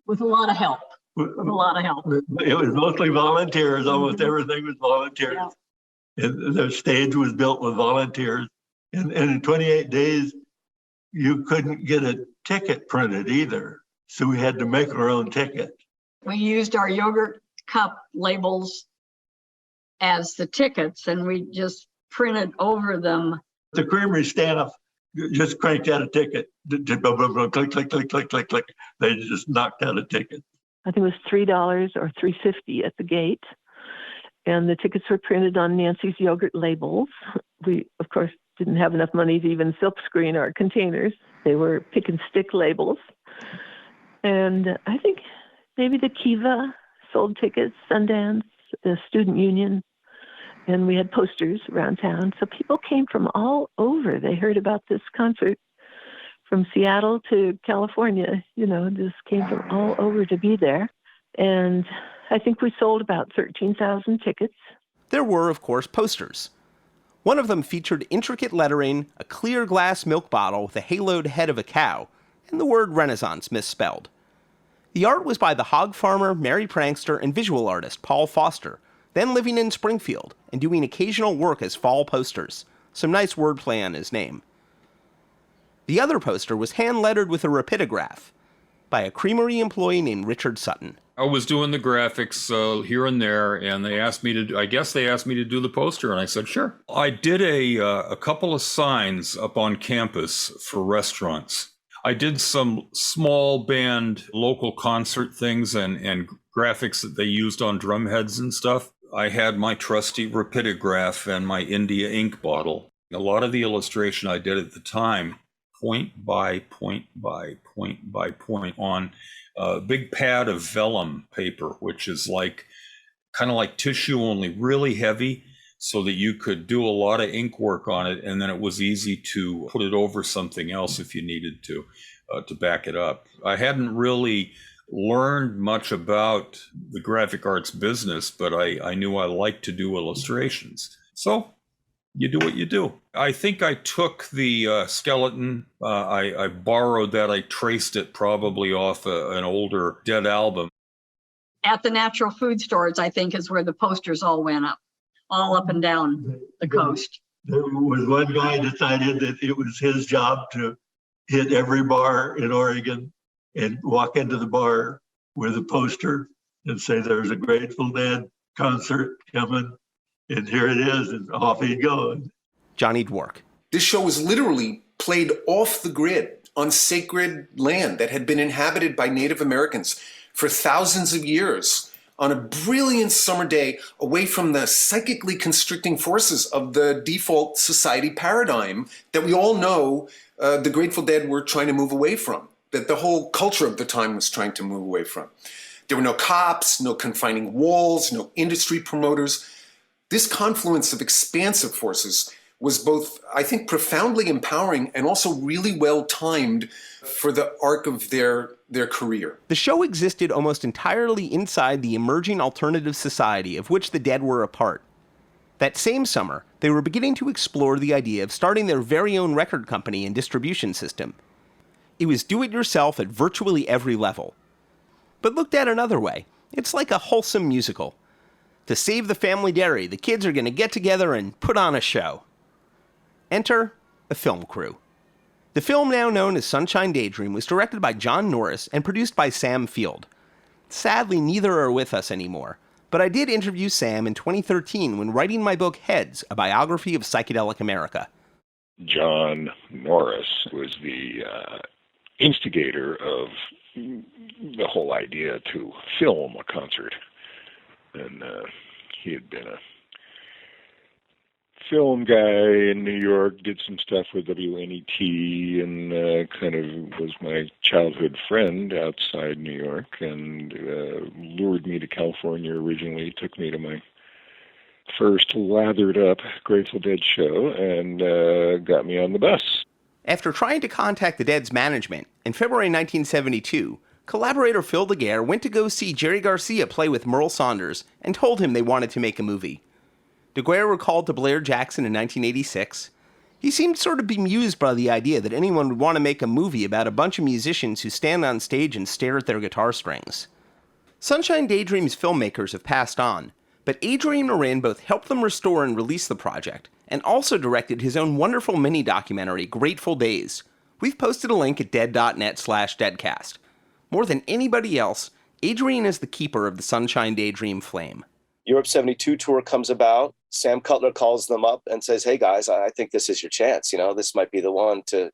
Speaker 10: With a lot of help. It was mostly volunteers. Almost everything was volunteers. Yeah. And the stage was built with volunteers. And in 28 days, you couldn't get a ticket printed either. So we had to make our own ticket. We used our yogurt cup labels as the tickets, and we just printed over them.
Speaker 9: The creamery staff just cranked out a ticket. Click, click, click, click, click, click. They just knocked out a ticket.
Speaker 12: I think it was $3 or $3.50 at the gate. And the tickets were printed on Nancy's yogurt labels. We, of course, didn't have enough money to even silkscreen our containers. They were pick and stick labels. And I think maybe the Kiva sold tickets, Sundance, the Student Union. And we had posters around town. So people came from all over. They heard about this concert from Seattle to California, just came from all over to be there. And I think we sold about 13,000 tickets.
Speaker 2: There were, of course, posters. One of them featured intricate lettering, a clear glass milk bottle with a haloed head of a cow, and the word Renaissance misspelled. The art was by the hog farmer, Merry Prankster, and visual artist Paul Foster, then living in Springfield and doing occasional work as fall posters. Some nice wordplay on his name. The other poster was hand-lettered with a rapidograph by a creamery employee named Richard Sutton.
Speaker 13: I was doing the graphics here and there, and they asked me to do the poster, and I said, sure. I did a couple of signs up on campus for restaurants. I did some small band local concert things and graphics that they used on drum heads and stuff. I had my trusty rapidograph and my India ink bottle. A lot of the illustration I did at the time, point by point by point by point, on a big pad of vellum paper, which is kind of like tissue, only really heavy, so that you could do a lot of ink work on it, and then it was easy to put it over something else if you needed to back it up. I hadn't really learned much about the graphic arts business, but I knew I liked to do illustrations. So you do what you do. I think I took the skeleton, I borrowed that, I traced it probably off an older Dead album.
Speaker 10: At the natural food stores, I think, is where the posters all went up, all up and down the coast.
Speaker 9: There was one guy decided that it was his job to hit every bar in Oregon and walk into the bar with a poster and say, there's a Grateful Dead concert coming. And here it is, and off he'd go.
Speaker 2: Johnny Dwork.
Speaker 5: This show was literally played off the grid on sacred land that had been inhabited by Native Americans for thousands of years on a brilliant summer day away from the psychically constricting forces of the default society paradigm that we all know the Grateful Dead were trying to move away from, that the whole culture of the time was trying to move away from. There were no cops, no confining walls, no industry promoters. This confluence of expansive forces was both, I think, profoundly empowering and also really well timed for the arc of their career.
Speaker 2: The show existed almost entirely inside the emerging alternative society of which the Dead were a part. That same summer, they were beginning to explore the idea of starting their very own record company and distribution system. It was do-it-yourself at virtually every level. But looked at another way, it's like a wholesome musical. To save the family dairy, the kids are going to get together and put on a show. Enter a film crew. The film, now known as Sunshine Daydream, was directed by John Norris and produced by Sam Field. Sadly, neither are with us anymore, but I did interview Sam in 2013 when writing my book Heads, a biography of psychedelic America.
Speaker 18: John Norris was the instigator of the whole idea to film a concert. And he had been a film guy in New York, did some stuff with WNET, and kind of was my childhood friend outside New York, and lured me to California originally, took me to my first lathered up Grateful Dead show, and got me on the bus.
Speaker 2: After trying to contact the Dead's management, in February 1972, collaborator Phil Daguerre went to go see Jerry Garcia play with Merle Saunders and told him they wanted to make a movie. Daguerre recalled to Blair Jackson in 1986, he seemed sort of bemused by the idea that anyone would want to make a movie about a bunch of musicians who stand on stage and stare at their guitar strings. Sunshine Daydream's filmmakers have passed on, but Adrian and Marin both helped them restore and release the project, and also directed his own wonderful mini-documentary, Grateful Days. We've posted a link at dead.net/deadcast. More than anybody else, Adrian is the keeper of the Sunshine Daydream flame.
Speaker 19: Europe 72 tour comes about. Sam Cutler calls them up and says, hey guys, I think this is your chance. This might be the one to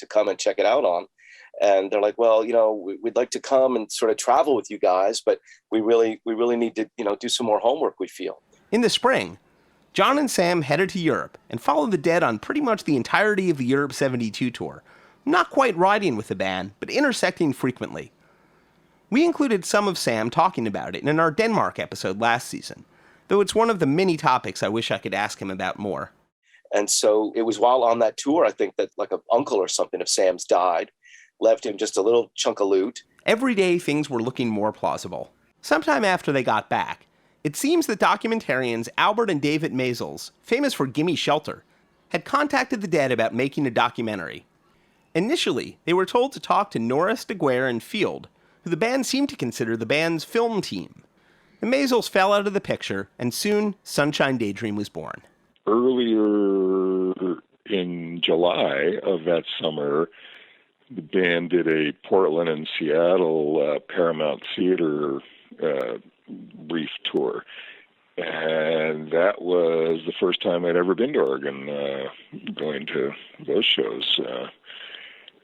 Speaker 19: come and check it out on. And they're like, well, we'd like to come and sort of travel with you guys, but we really need to, do some more homework, we feel.
Speaker 2: In the spring, John and Sam headed to Europe and followed the Dead on pretty much the entirety of the Europe 72 tour. Not quite riding with the band, but intersecting frequently. We included some of Sam talking about it in our Denmark episode last season. though it's one of the many topics I wish I could ask him about more.
Speaker 19: And so it was while on that tour, I think, that like an uncle or something of Sam's died, left him just a little chunk of loot.
Speaker 2: Every day things were looking more plausible. Sometime after they got back, it seems that documentarians Albert and David Maisels, famous for Gimme Shelter, had contacted the Dead about making a documentary. Initially, they were told to talk to Norris, DeGuere, and Field, who the band seemed to consider the band's film team. The Maisels fell out of the picture, and soon Sunshine Daydream was born.
Speaker 18: Earlier in July of that summer, the band did a Portland and Seattle Paramount Theater brief tour. And that was the first time I'd ever been to Oregon, going to those shows.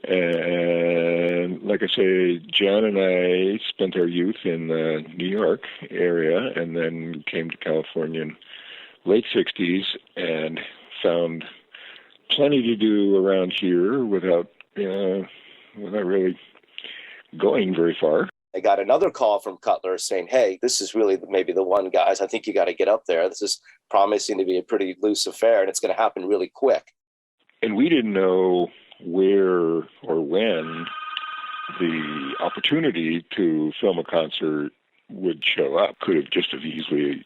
Speaker 18: And like I say, John and I spent our youth in the New York area and then came to California in late 60s and found plenty to do around here without really going very far.
Speaker 19: I got another call from Cutler saying, hey, this is really maybe the one, guys. I think you got to get up there. This is promising to be a pretty loose affair, and it's going to happen really quick.
Speaker 18: And we didn't know where or when the opportunity to film a concert would show up. Could have just as easily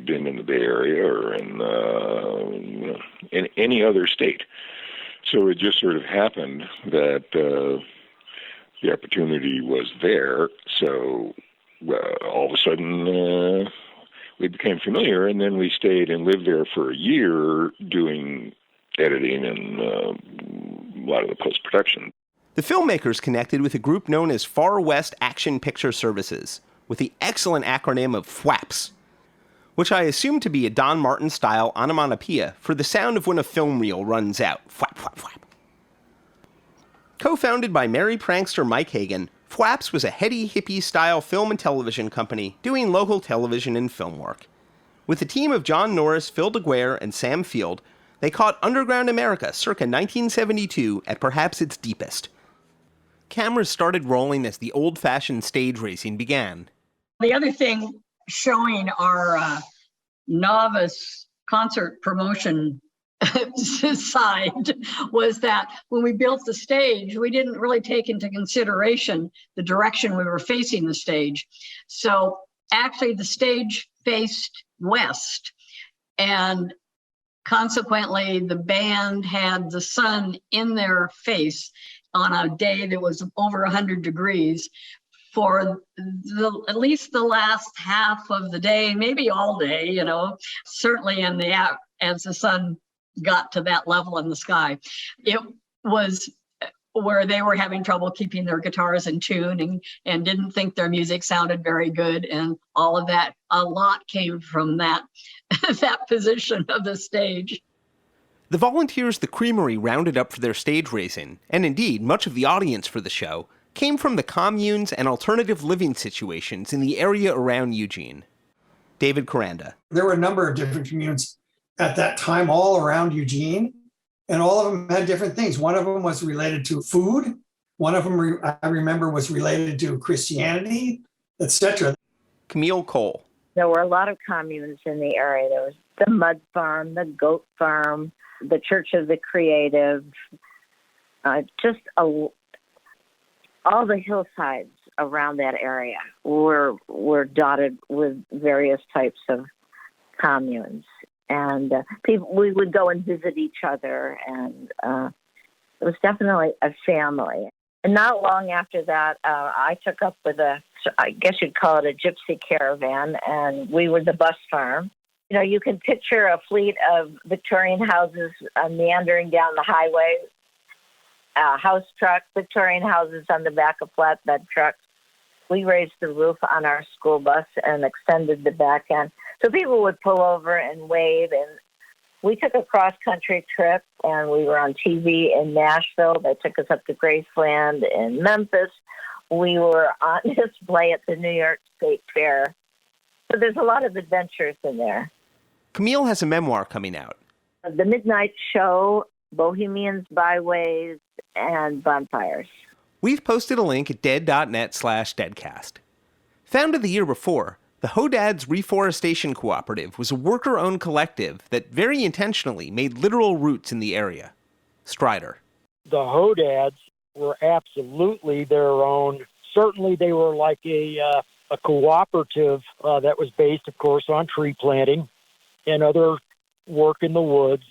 Speaker 18: been in the Bay Area or in any other state. So it just sort of happened that the opportunity was there. So all of a sudden we became familiar, and then we stayed and lived there for a year doing editing and a lot of the post-production.
Speaker 2: The filmmakers connected with a group known as Far West Action Picture Services, with the excellent acronym of FWAPS, which I assume to be a Don Martin-style onomatopoeia for the sound of when a film reel runs out. Fwap, fwap, fwap. Co-founded by Merry Prankster Mike Hagan, FWAPS was a heady, hippie-style film and television company doing local television and film work. With a team of John Norris, Phil DeGuere, and Sam Field, they caught underground America circa 1972 at perhaps its deepest. Cameras started rolling as the old-fashioned stage racing began.
Speaker 10: The other thing showing our novice concert promotion side was that when we built the stage, we didn't really take into consideration the direction we were facing the stage. So actually the stage faced west, and consequently the band had the sun in their face on a day that was over 100 degrees for at least the last half of the day, maybe all day, certainly as the sun got to that level in the sky. It was where they were having trouble keeping their guitars in tune and didn't think their music sounded very good, and all of that. A lot came from that position of the stage.
Speaker 2: The volunteers the Creamery rounded up for their stage racing, and indeed much of the audience for the show, came from the communes and alternative living situations in the area around Eugene. David Koranda.
Speaker 16: There were a number of different communes at that time all around Eugene, and all of them had different things. One of them was related to food. One of them, I remember, was related to Christianity, etc.
Speaker 2: Camille Cole.
Speaker 20: There were a lot of communes in the area. There was the Mud Farm, the Goat Farm, the Church of the Creative, all the hillsides around that area were dotted with various types of communes. And we would go and visit each other, and it was definitely a family. And not long after that, I took up with I guess you'd call it a gypsy caravan, and we were the bus farm. You can picture a fleet of Victorian houses meandering down the highway, house truck, Victorian houses on the back of flatbed trucks. We raised the roof on our school bus and extended the back end. So people would pull over and wave, and we took a cross-country trip, and we were on TV in Nashville. They took us up to Graceland in Memphis. We were on display at the New York State Fair. So there's a lot of adventures in there.
Speaker 2: Camille has a memoir coming out.
Speaker 20: The Midnight Show, Bohemians, Byways, and Bonfires.
Speaker 2: We've posted a link at dead.net/deadcast. Founded the year before, The Hodads Reforestation Cooperative was a worker-owned collective that very intentionally made literal roots in the area. Strider.
Speaker 17: The Hodads were absolutely their own. Certainly they were like a cooperative that was based, of course, on tree planting and other work in the woods.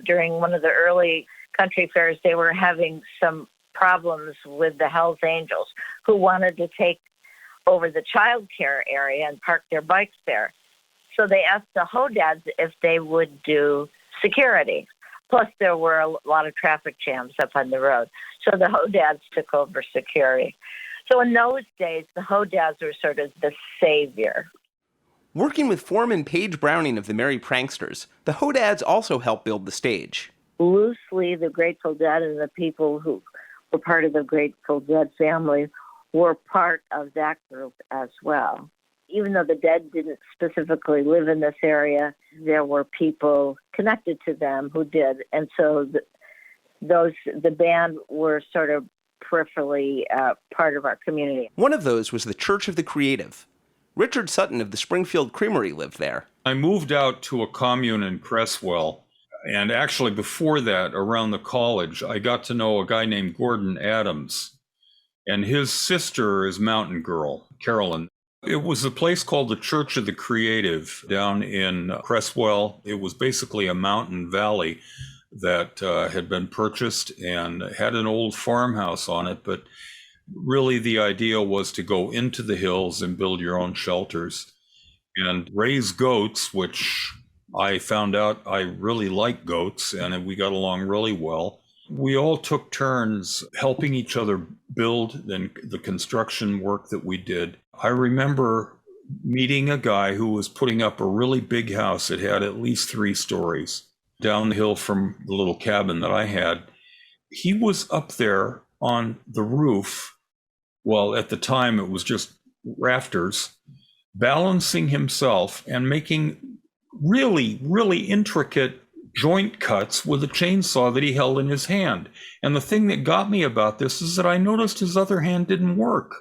Speaker 20: During one of the early country fairs, they were having some problems with the Hells Angels, who wanted to take over the child care area and park their bikes there. So they asked the Hodads if they would do security. Plus, there were a lot of traffic jams up on the road. So the Hodads took over security. So in those days, the Hodads were sort of the savior.
Speaker 2: Working with foreman Paige Browning of the Merry Pranksters, the Hodads also helped build the stage.
Speaker 20: Loosely, the Grateful Dead and the people who were part of the Grateful Dead family were part of that group as well. Even though the Dead didn't specifically live in this area, there were people connected to them who did. And so the band were sort of peripherally part of our community.
Speaker 2: One of those was the Church of the Creative. Richard Sutton of the Springfield Creamery lived there.
Speaker 13: I moved out to a commune in Cresswell, and actually before that, around the college, I got to know a guy named Gordon Adams, and his sister is Mountain Girl, Carolyn. It was a place called the Church of the Creative down in Cresswell. It was basically a mountain valley that had been purchased and had an old farmhouse on it, but really the idea was to go into the hills and build your own shelters and raise goats, which I found out I really like goats, and we got along really well. We all took turns helping each other build the construction work that we did. I remember meeting a guy who was putting up a really big house. It had at least 3 stories down the hill from the little cabin that I had. He was up there on the roof. Well, at the time it was just rafters, balancing himself and making really, really intricate joint cuts with a chainsaw that he held in his hand. And the thing that got me about this is that I noticed his other hand didn't work.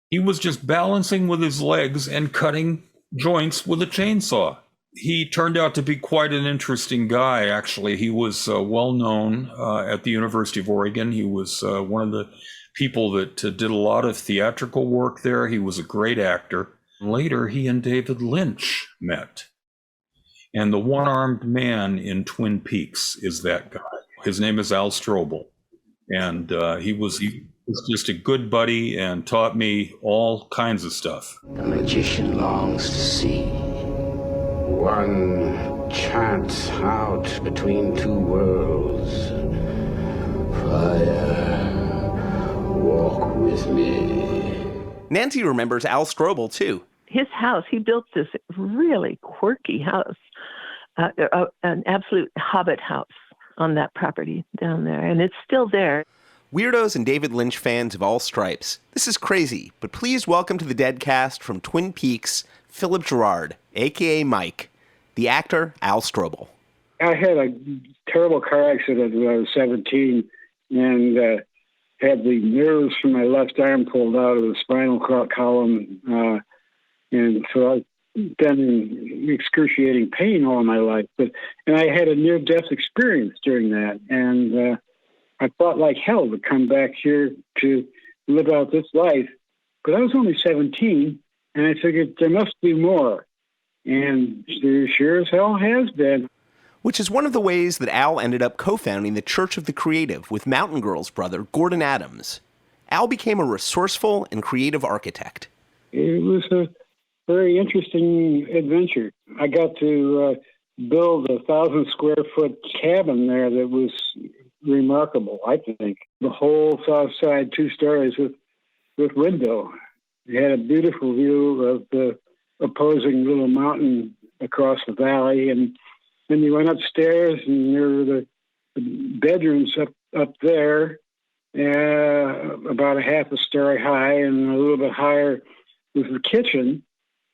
Speaker 13: He was just balancing with his legs and cutting joints with a chainsaw. He turned out to be quite an interesting guy, actually. He was well known at the University of Oregon. He was one of the people that did a lot of theatrical work there. He was a great actor. Later, he and David Lynch met. And the one-armed man in Twin Peaks is that guy. His name is Al Strobel. And he was just a good buddy and taught me all kinds of stuff.
Speaker 21: The magician longs to see one chance out between 2 worlds. Fire, walk with me.
Speaker 2: Nancy remembers Al Strobel, too.
Speaker 12: His house, he built this really quirky house, an absolute hobbit house on that property down there, and it's still there.
Speaker 2: Weirdos and David Lynch fans of all stripes, this is crazy, but please welcome to the Deadcast from Twin Peaks, Philip Gerard, a.k.a. Mike, the actor Al Strobel.
Speaker 22: I had a terrible car accident when I was 17 and had the nerves from my left arm pulled out of the spinal column. And so I've been in excruciating pain all my life. And I had a near-death experience during that. And I fought like hell to come back here to live out this life. But I was only 17, and I figured there must be more. And there sure as hell has been.
Speaker 2: Which is one of the ways that Al ended up co-founding the Church of the Creative with Mountain Girl's brother, Gordon Adams. Al became a resourceful and creative architect.
Speaker 22: It was a very interesting adventure. I got to build a 1,000-square-foot cabin there that was remarkable, I think. The whole south side, 2 stories with window. It had a beautiful view of the opposing little mountain across the valley. And then you went upstairs, and there were the bedrooms up there, about a half a story high, and a little bit higher was the kitchen,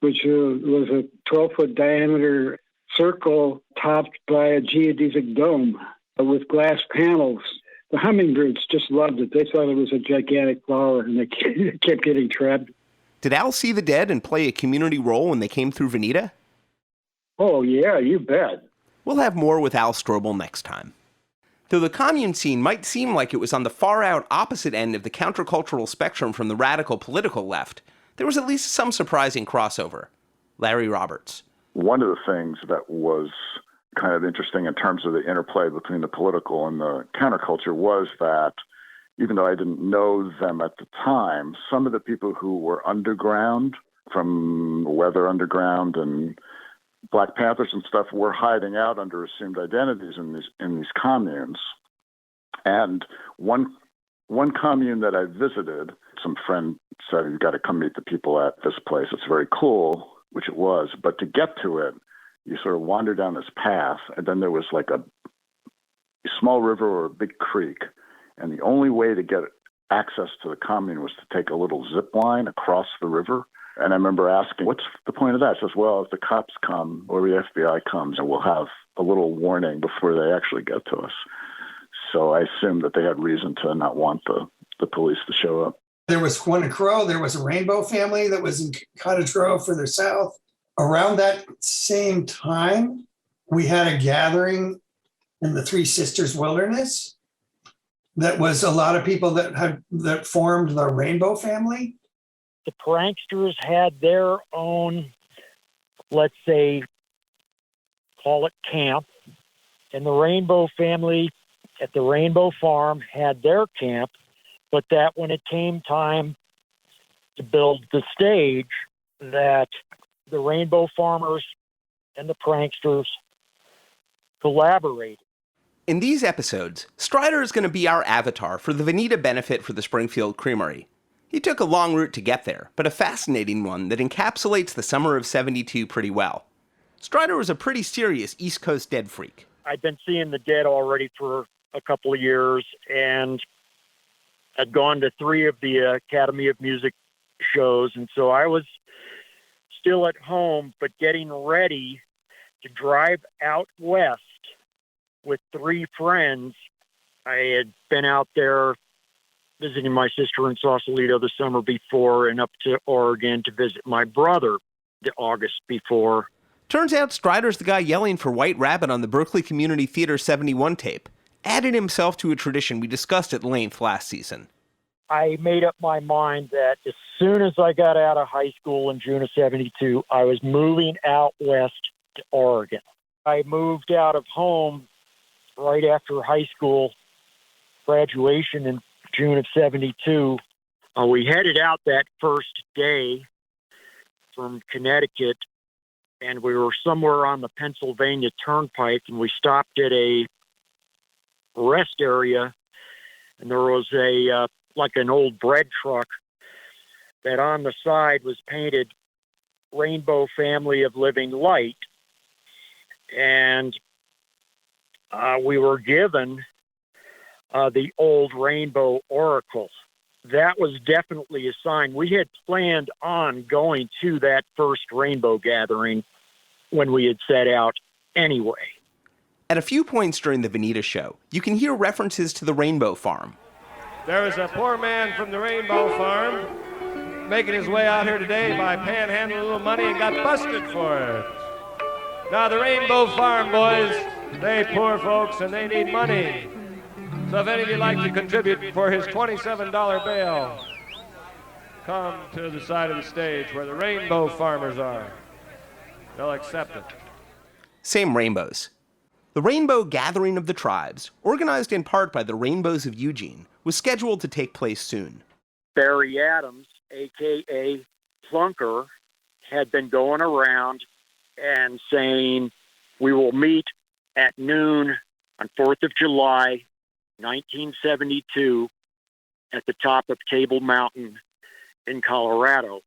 Speaker 22: which was a 12-foot diameter circle topped by a geodesic dome with glass panels. The hummingbirds just loved it. They thought it was a gigantic flower, and they kept getting trapped.
Speaker 2: Did Al see the dead and play a community role when they came through Veneta?
Speaker 22: Oh, yeah, you bet.
Speaker 2: We'll have more with Al Strobel next time. Though the commune scene might seem like it was on the far-out opposite end of the countercultural spectrum from the radical political left, there was at least some surprising crossover. Larry Roberts.
Speaker 14: One of the things that was kind of interesting in terms of the interplay between the political and the counterculture was that, even though I didn't know them at the time, some of the people who were underground, from Weather Underground and Black Panthers and stuff, were hiding out under assumed identities in these communes. And one commune that I visited, some friend said, "You've got to come meet the people at this place. It's very cool," which it was. But to get to it, you sort of wander down this path, and then there was like a small river or a big creek. And the only way to get access to the commune was to take a little zip line across the river. And I remember asking, "What's the point of that?" It says, "Well, if the cops come or the FBI comes, and we'll have a little warning before they actually get to us." So I assumed that they had reason to not want the police to show up.
Speaker 16: There was one in Crow. There was a Rainbow family that was in Cottage Grove further south. Around that same time, we had a gathering in the Three Sisters Wilderness. That was a lot of people that formed the Rainbow family.
Speaker 17: The pranksters had their own, let's say, call it camp, and the Rainbow family at the Rainbow Farm had their camp, but that when it came time to build the stage, that the Rainbow Farmers and the pranksters collaborated.
Speaker 2: In these episodes, Strider is going to be our avatar for the Veneta benefit for the Springfield Creamery. He took a long route to get there, but a fascinating one that encapsulates the summer of '72 pretty well. Strider was a pretty serious East Coast dead freak.
Speaker 17: I'd been seeing the dead already for a couple of years, and I'd gone to 3 of the Academy of Music shows, and so I was still at home, but getting ready to drive out west with 3 friends. I had been out there visiting my sister in Sausalito the summer before and up to Oregon to visit my brother the August before.
Speaker 2: Turns out Strider's the guy yelling for White Rabbit on the Berkeley Community Theater 71 tape, added himself to a tradition we discussed at length last season.
Speaker 17: I made up my mind that as soon as I got out of high school in June of '72, I was moving out west to Oregon. I moved out of home right after high school graduation in June of '72. We headed out that first day from Connecticut, and we were somewhere on the Pennsylvania Turnpike, and we stopped at a rest area, and there was a like an old bread truck that on the side was painted Rainbow Family of Living Light, and we were given the old Rainbow Oracle. That was definitely a sign. We had planned on going to that first Rainbow gathering when we had set out anyway.
Speaker 2: At a few points during the Veneta show, you can hear references to the Rainbow Farm.
Speaker 1: There was a poor man from the Rainbow Farm making his way out here today by panhandling a little money and got busted for it. Now the Rainbow Farm boys, they poor folks and they need money. So if any of you like to contribute for his $27 bail, come to the side of the stage where the Rainbow Farmers are. They'll accept it.
Speaker 2: Same rainbows. The Rainbow Gathering of the Tribes, organized in part by the Rainbows of Eugene, was scheduled to take place soon.
Speaker 17: Barry Adams, a.k.a. Plunker, had been going around and saying, "We will meet at noon on 4th of July, 1972, at the top of Table Mountain in Colorado."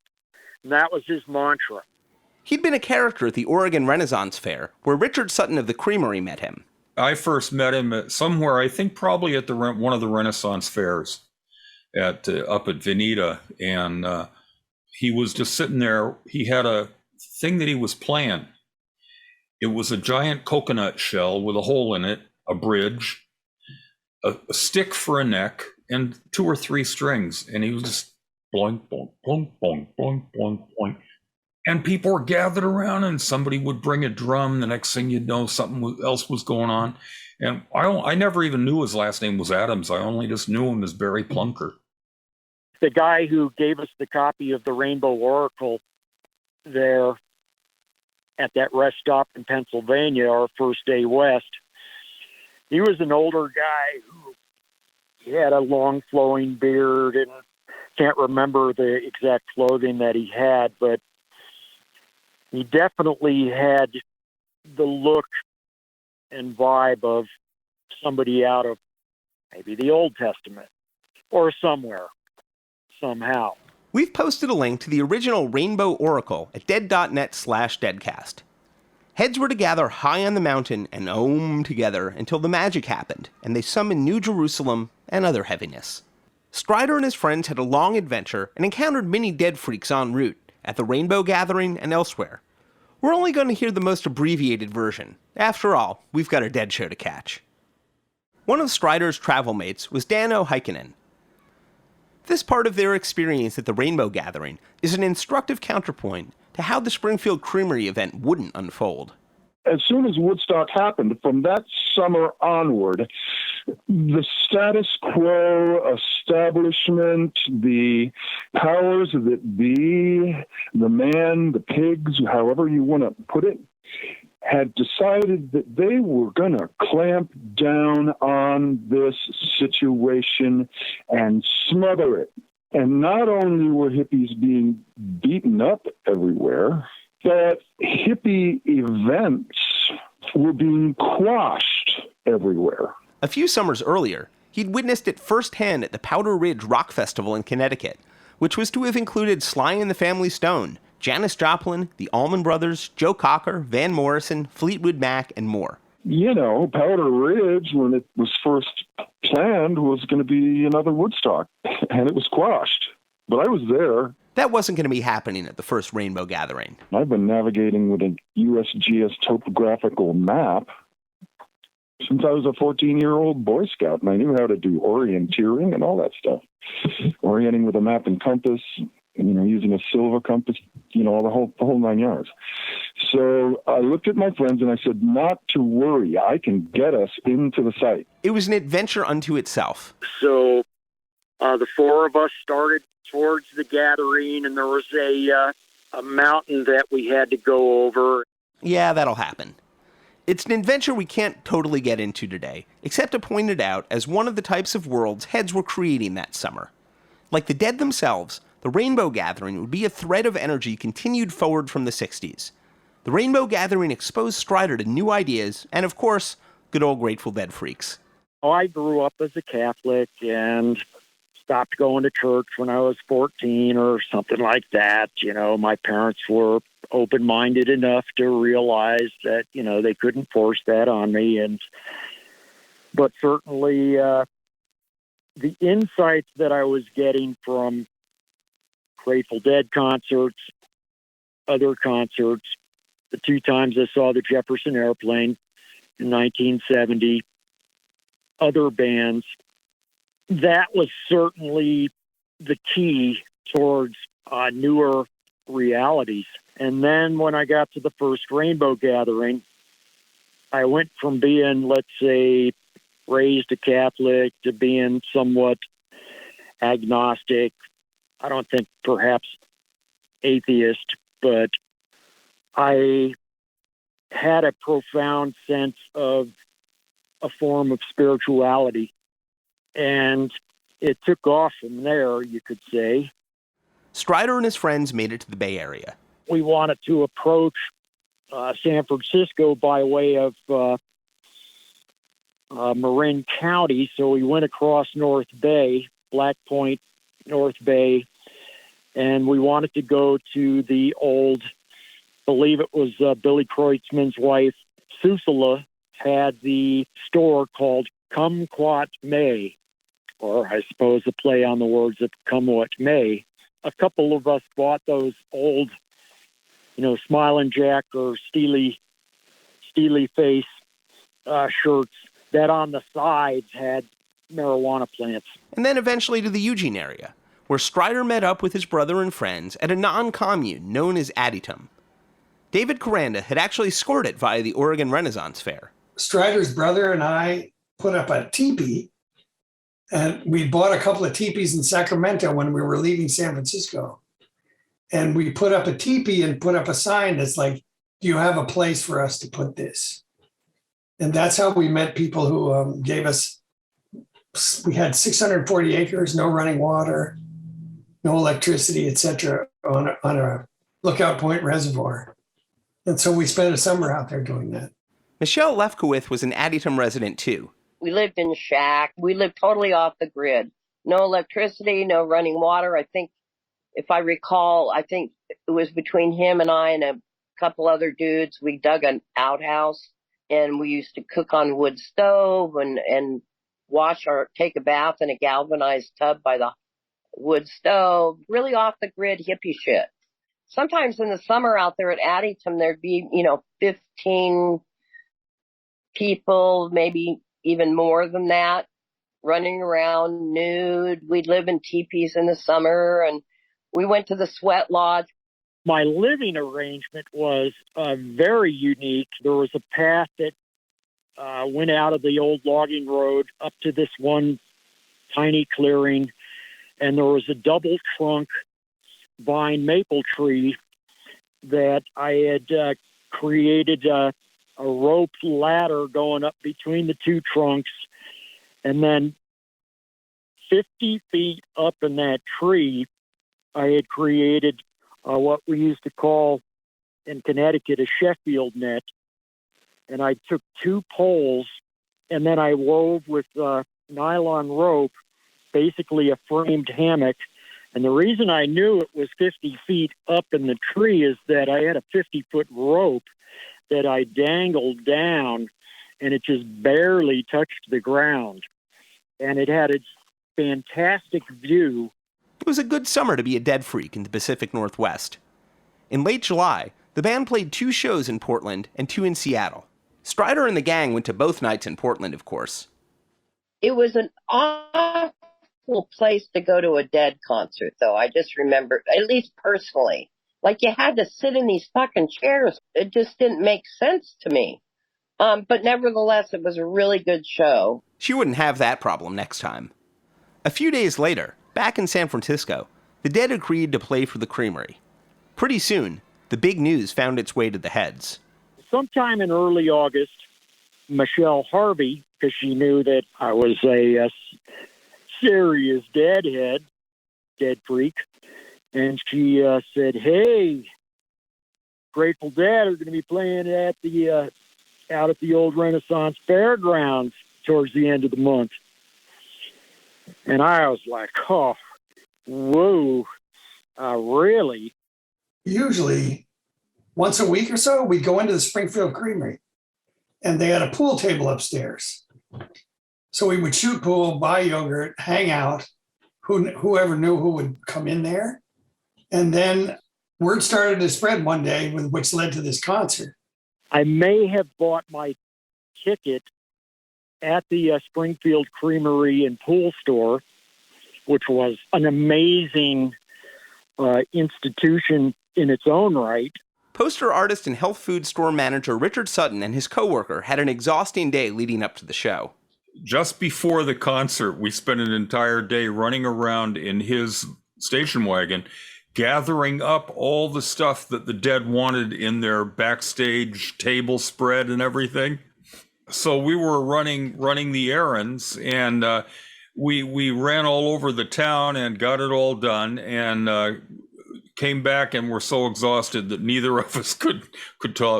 Speaker 17: And that was his mantra.
Speaker 2: He'd been a character at the Oregon Renaissance Fair, where Richard Sutton of the Creamery met him.
Speaker 13: I first met him at somewhere, I think probably at one of the Renaissance fairs up at Veneta, and he was just sitting there. He had a thing that he was playing. It was a giant coconut shell with a hole in it, a bridge, a stick for a neck, and 2 or 3 strings. And he was just boink, boink, boink, boink, boink, boink, boink. And people were gathered around, and somebody would bring a drum. The next thing you'd know, something else was going on. And I never even knew his last name was Adams. I only just knew him as Barry Plunker.
Speaker 17: The guy who gave us the copy of the Rainbow Oracle there at that rest stop in Pennsylvania, our first day west, he was an older guy who he had a long flowing beard, and can't remember the exact clothing that he had, but he definitely had the look and vibe of somebody out of maybe the Old Testament or somewhere, somehow.
Speaker 2: We've posted a link to the original Rainbow Oracle at dead.net/deadcast. Heads were to gather high on the mountain and ohm together until the magic happened, and they summoned New Jerusalem and other heaviness. Strider and his friends had a long adventure and encountered many dead freaks en route, at the Rainbow Gathering and elsewhere. We're only going to hear the most abbreviated version. After all, we've got a dead show to catch. One of Strider's travel mates was Danno Hikinin. This part of their experience at the Rainbow Gathering is an instructive counterpoint to how the Springfield Creamery event wouldn't unfold.
Speaker 4: As soon as Woodstock happened, from that summer onward, the status quo establishment, the powers that be, the man, the pigs, however you want to put it, had decided that they were going to clamp down on this situation and smother it. And not only were hippies being beaten up everywhere, but hippie events were being quashed everywhere.
Speaker 2: A few summers earlier, he'd witnessed it firsthand at the Powder Ridge Rock Festival in Connecticut, which was to have included Sly and the Family Stone, Janis Joplin, the Allman Brothers, Joe Cocker, Van Morrison, Fleetwood Mac, and more.
Speaker 4: You know, Powder Ridge, when it was first planned, was going to be another Woodstock, and it was quashed. But I was there.
Speaker 2: That wasn't going to be happening at the first Rainbow Gathering.
Speaker 4: I've been navigating with a USGS topographical map since I was a 14-year-old Boy Scout, and I knew how to do orienteering and all that stuff. Orienting with a map and compass, using a silver compass, the whole 9 yards. So I looked at my friends and I said, not to worry, I can get us into the site.
Speaker 2: It was an adventure unto itself.
Speaker 17: So the four of us started towards the gathering, and there was a mountain that we had to go over.
Speaker 2: Yeah, that'll happen. It's an adventure we can't totally get into today, except to point it out as one of the types of worlds heads were creating that summer. Like the dead themselves, the Rainbow Gathering would be a thread of energy continued forward from the 60s. The Rainbow Gathering exposed Strider to new ideas, and of course, good old Grateful Dead freaks.
Speaker 17: I grew up as a Catholic and stopped going to church when I was 14 or something like that. My parents were open-minded enough to realize that, they couldn't force that on me. But certainly the insights that I was getting from Grateful Dead concerts, other concerts, the 2 times I saw the Jefferson Airplane in 1970, other bands, that was certainly the key towards newer realities. And then when I got to the first Rainbow Gathering, I went from being, let's say, raised a Catholic to being somewhat agnostic. I don't think perhaps atheist, but I had a profound sense of a form of spirituality. And it took off from there, you could say.
Speaker 2: Strider and his friends made it to the Bay Area.
Speaker 17: We wanted to approach San Francisco by way of Marin County, so we went across North Bay, Black Point, North Bay, and we wanted to go to the old, I believe it was Billy Kreutzmann's wife, Susula, had the store called Kumquat May, or I suppose a play on the words of Come What May. A couple of us bought those old, Smiling Jack or Steely Face shirts that on the sides had marijuana plants.
Speaker 2: And then eventually to the Eugene area, where Strider met up with his brother and friends at a non-commune known as Additum. David Koranda had actually scored it via the Oregon Renaissance Fair.
Speaker 16: Strider's brother and I put up a teepee, and we bought a couple of teepees in Sacramento when we were leaving San Francisco. And we put up a teepee and put up a sign that's like, do you have a place for us to put this? And that's how we met people who gave us, we had 640 acres, no running water, no electricity, etc., on a Lookout Point reservoir. And so we spent a summer out there doing that.
Speaker 2: Michele Lefkowith was an Additum resident too.
Speaker 3: We lived in a shack. We lived totally off the grid. No electricity, no running water. I think, if I recall, I think it was between him and I and a couple other dudes. We dug an outhouse, and we used to cook on wood stove and take a bath in a galvanized tub by the wood stove. Really off the grid hippie shit. Sometimes in the summer out there at Additum, there'd be, 15 people, maybe even more than that, running around nude. We'd live in teepees in the summer, and we went to the sweat lodge.
Speaker 17: My living arrangement was very unique. There was a path that went out of the old logging road up to this one tiny clearing, and there was a double trunk vine maple tree that I had created a rope ladder going up between the two trunks, and then 50 feet up in that tree, I had created what we used to call in Connecticut a Sheffield net. And I took 2 poles, and then I wove with nylon rope, basically a framed hammock. And the reason I knew it was 50 feet up in the tree is that I had a 50-foot rope that I dangled down, and it just barely touched the ground. And it had a fantastic view.
Speaker 2: It was a good summer to be a dead freak in the Pacific Northwest. In late July, the band played 2 shows in Portland and 2 in Seattle. Strider and the gang went to both nights in Portland, of course.
Speaker 3: It was an awful place to go to a Dead concert, though. I just remember, at least personally, like you had to sit in these fucking chairs. It just didn't make sense to me. But nevertheless, it was a really good show.
Speaker 2: She wouldn't have that problem next time. A few days later, back in San Francisco, the Dead agreed to play for the Creamery. Pretty soon, the big news found its way to the heads.
Speaker 17: Sometime in early August, Michele Harvey, because she knew that I was a serious dead freak, and she said, "Hey, Grateful Dead are going to be playing at the out at the old Renaissance Fairgrounds towards the end of the month." And I was like, "Oh, whoa, really?"
Speaker 16: Usually, once a week or so, we'd go into the Springfield Creamery, and they had a pool table upstairs. So we would shoot pool, buy yogurt, hang out, whoever knew who would come in there. And then word started to spread one day, which led to this concert.
Speaker 17: I may have bought my ticket at the Springfield Creamery and Pool Store, which was an amazing institution in its own right.
Speaker 2: Poster artist and health food store manager Richard Sutton and his coworker had an exhausting day leading up to the show.
Speaker 13: Just before the concert, we spent an entire day running around in his station wagon, gathering up all the stuff that the Dead wanted in their backstage table spread and everything. So we were running the errands, and we ran all over the town and got it all done, and came back and were so exhausted that neither of us could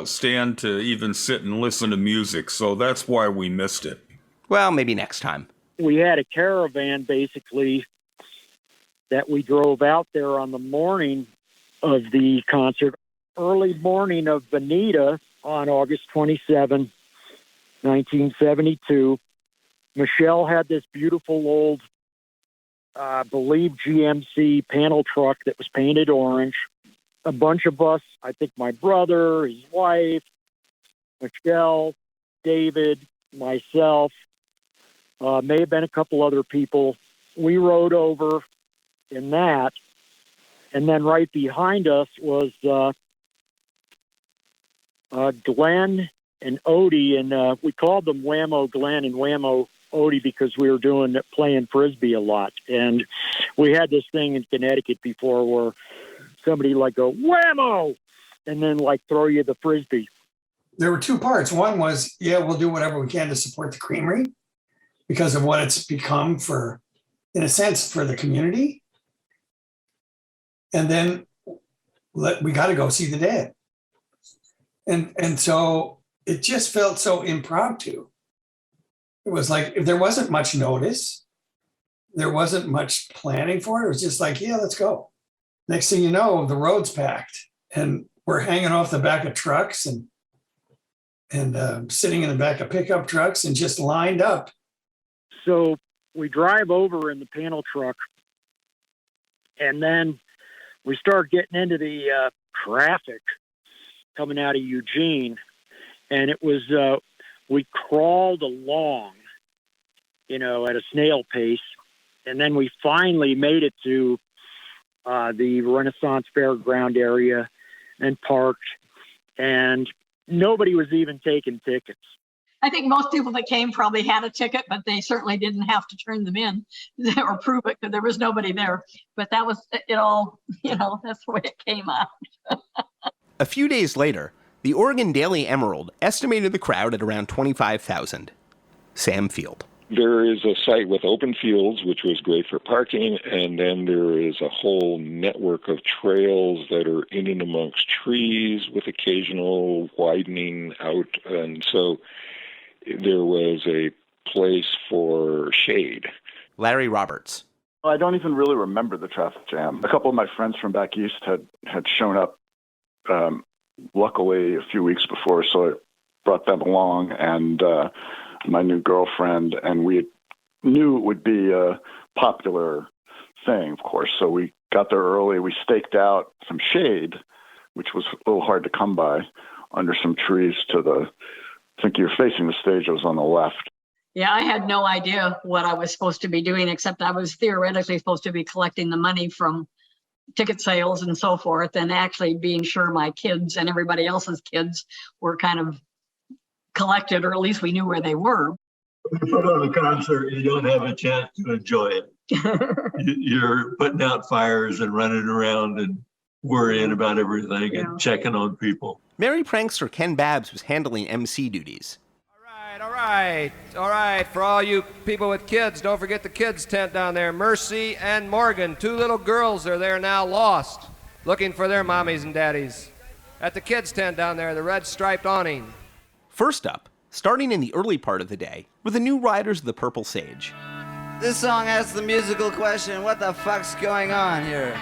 Speaker 13: stand to even sit and listen to music. So that's why we missed it.
Speaker 2: Well, maybe next time.
Speaker 17: We had a caravan, basically, that we drove out there on the morning of the concert. Early morning of Veneta on August 27, 1972. Michele had this beautiful old, I believe, GMC panel truck that was painted orange. A bunch of us, I think my brother, his wife, Michele, David, myself, may have been a couple other people. We rode over in that. And then right behind us was Glenn and Odie, and we called them Whammo Glenn and Whammo Odie because we were playing Frisbee a lot. And we had this thing in Connecticut before where somebody like go, Whammo! And then like throw you the Frisbee.
Speaker 16: There were two parts. One was, we'll do whatever we can to support the creamery because of what it's become for, in a sense, for the community. And then we got to go see the dead. And so it just felt so impromptu. It was like, if there wasn't much notice, there wasn't much planning for it. It was just like, let's go. Next thing you know, the road's packed and we're hanging off the back of trucks and sitting in the back of pickup trucks and just lined up.
Speaker 17: So we drive over in the panel truck, and then we start getting into the traffic coming out of Eugene, and it was we crawled along, at a snail pace, and then we finally made it to the Renaissance Fairground area and parked, and nobody was even taking tickets.
Speaker 10: I think most people that came probably had a ticket, but they certainly didn't have to turn them in or prove it because there was nobody there. But that was it all, that's the way it came out.
Speaker 2: A few days later, the Oregon Daily Emerald estimated the crowd at around 25,000. Sam Field.
Speaker 18: There is a site with open fields, which was great for parking, and then there is a whole network of trails that are in and amongst trees with occasional widening out. And so there was a place for shade.
Speaker 2: Larry Roberts.
Speaker 14: I don't even really remember the traffic jam. A couple of my friends from back east had shown up, luckily, a few weeks before, so I brought them along, and my new girlfriend, and we knew it would be a popular thing, of course. So we got there early. We staked out some shade, which was a little hard to come by, under some trees I think you're facing the stage. It was on the left.
Speaker 10: Yeah, I had no idea what I was supposed to be doing, except I was theoretically supposed to be collecting the money from ticket sales and so forth, and actually being sure my kids and everybody else's kids were kind of collected, or at least we knew where they were.
Speaker 9: When you put on a concert, you don't have a chance to enjoy it. You're putting out fires and running around and worrying about everything and checking on people.
Speaker 2: Merry Prankster Ken Babbs was handling MC duties.
Speaker 1: All right. For all you people with kids, don't forget the kids' tent down there. Mercy and Morgan, two little girls are there now lost, looking for their mommies and daddies. At the kids' tent down there, the red striped awning.
Speaker 2: First up, starting in the early part of the day, were the new riders of the Purple Sage.
Speaker 6: This song asks the musical question, what the fuck's going on here?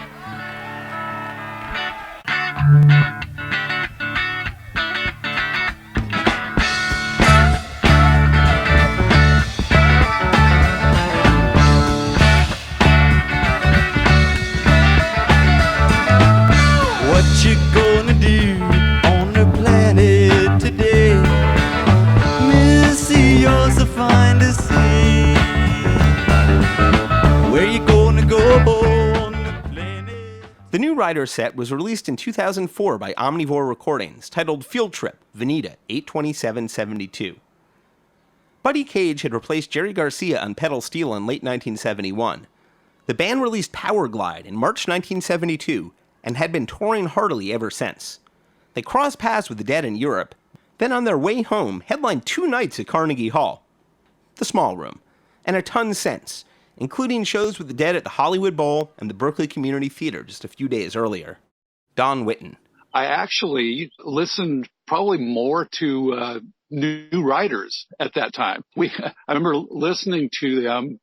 Speaker 7: What you gonna do on the planet today? Missy, you're so fine to see. Where you gonna go on the planet?
Speaker 2: The new rider set was released in 2004 by Omnivore Recordings, titled Field Trip, Veneta, 8/27/72. Buddy Cage had replaced Jerry Garcia on pedal steel in late 1971. The band released Power Glide in March 1972, and had been touring heartily ever since. They crossed paths with the Dead in Europe, then on their way home headlined 2 nights at Carnegie Hall, the Small Room, and a ton since, including shows with the Dead at the Hollywood Bowl and the Berkeley Community Theater just a few days earlier. Don Witten.
Speaker 8: I actually listened probably more to new writers at that time. I remember listening to them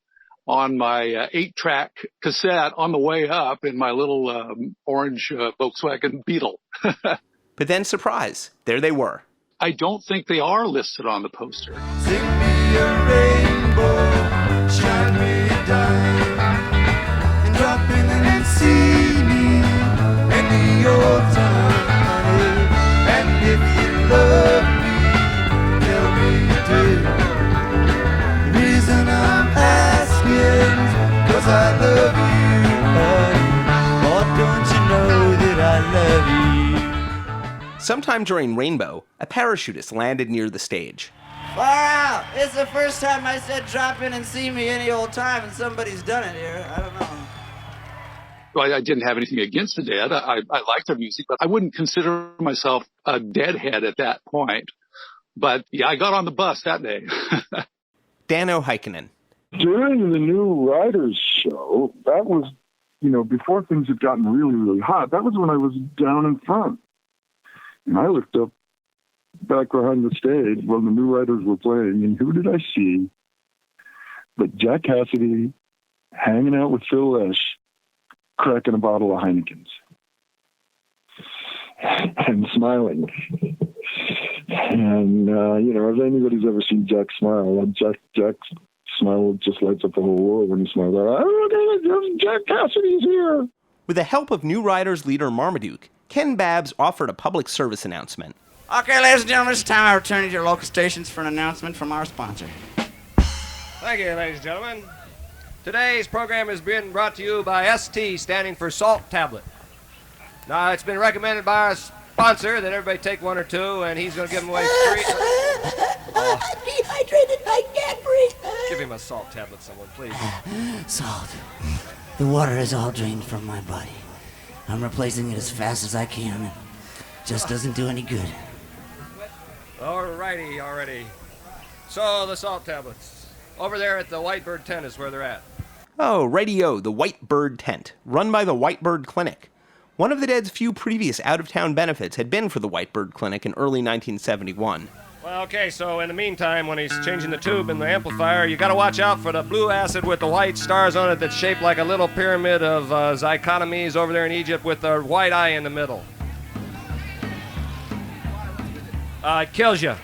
Speaker 8: on my 8-track cassette on the way up in my little orange Volkswagen Beetle.
Speaker 2: But then, surprise, there they were.
Speaker 8: I don't think they are listed on the poster.
Speaker 7: Sing me a rainbow, shine me a dime, and drop in and see me any your time, honey. And if you love me, tell me you do. The reason I'm asking, 'cause I love you.
Speaker 2: Sometime during Rainbow, a parachutist landed near the stage.
Speaker 6: Far out! It's the first time I said drop in and see me any old time, and somebody's done it here. I don't know.
Speaker 8: Well, I didn't have anything against the Dead. I liked their music, but I wouldn't consider myself a Deadhead at that point. But yeah, I got on the bus that day.
Speaker 2: Danno Hikinin.
Speaker 4: During the New Riders show, that was, before things had gotten really, really hot, that was when I was down in front. And I looked up back behind the stage when the New Riders were playing, and who did I see but Jack Cassidy hanging out with Phil Lesh, cracking a bottle of Heineken's and smiling. And, if anybody's ever seen Jack smile, Jack's smile just lights up the whole world when he smiles. Oh, Jack Cassidy's here.
Speaker 2: With the help of New Riders leader Marmaduke, Ken Babbs offered a public service announcement.
Speaker 6: Okay, ladies and gentlemen, it's time I return to your local stations for an announcement from our sponsor.
Speaker 1: Thank you, ladies and gentlemen. Today's program is being brought to you by ST, standing for Salt Tablet. Now, it's been recommended by our sponsor that everybody take one or two, and he's going to give them away free.
Speaker 11: I'm dehydrated. I can't breathe.
Speaker 1: Give him a salt tablet, someone, please.
Speaker 11: Salt. The water is all drained from my body. I'm replacing it as fast as I can. It just doesn't do any good.
Speaker 1: Alrighty, already. So, the salt tablets. Over there at the Whitebird tent is where they're at.
Speaker 2: Oh, radio, the White Bird tent, run by the White Bird Clinic. One of the Dead's few previous out-of-town benefits had been for the White Bird Clinic in early 1971.
Speaker 1: Well, okay, so in the meantime, when he's changing the tube in the amplifier, you gotta watch out for the blue acid with the white stars on it that's shaped like a little pyramid of zirconomies over there in Egypt with a white eye in the middle. It kills you.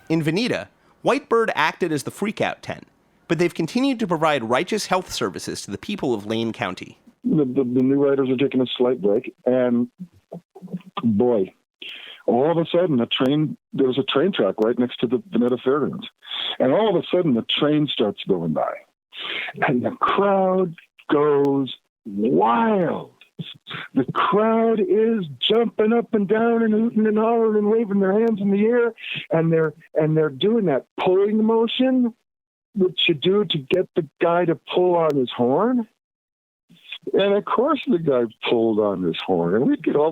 Speaker 2: In Veneta, Whitebird acted as the freakout tent, but they've continued to provide righteous health services to the people of Lane County.
Speaker 4: The New Riders are taking a slight break, and boy, all of a sudden there was a train track right next to the Veneta Fairgrounds, and all of a sudden the train starts going by, and the crowd goes wild. The crowd is jumping up and down and hooting and hollering and waving their hands in the air, and they're doing that pulling motion that you do to get the guy to pull on his horn. And of course the guy pulled on his horn, and we could all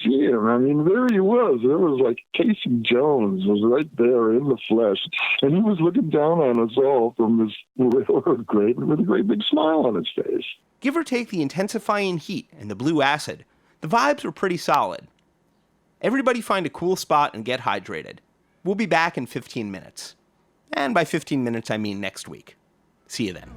Speaker 4: see him. I mean, there he was. There was like Kesey Jones was right there in the flesh, and he was looking down on us all from this railroad grate with a great big smile on his face.
Speaker 2: Give or take the intensifying heat and the blue acid, the vibes were pretty solid. Everybody find a cool spot and get hydrated. We'll be back in 15 minutes. And by 15 minutes, I mean next week. See you then.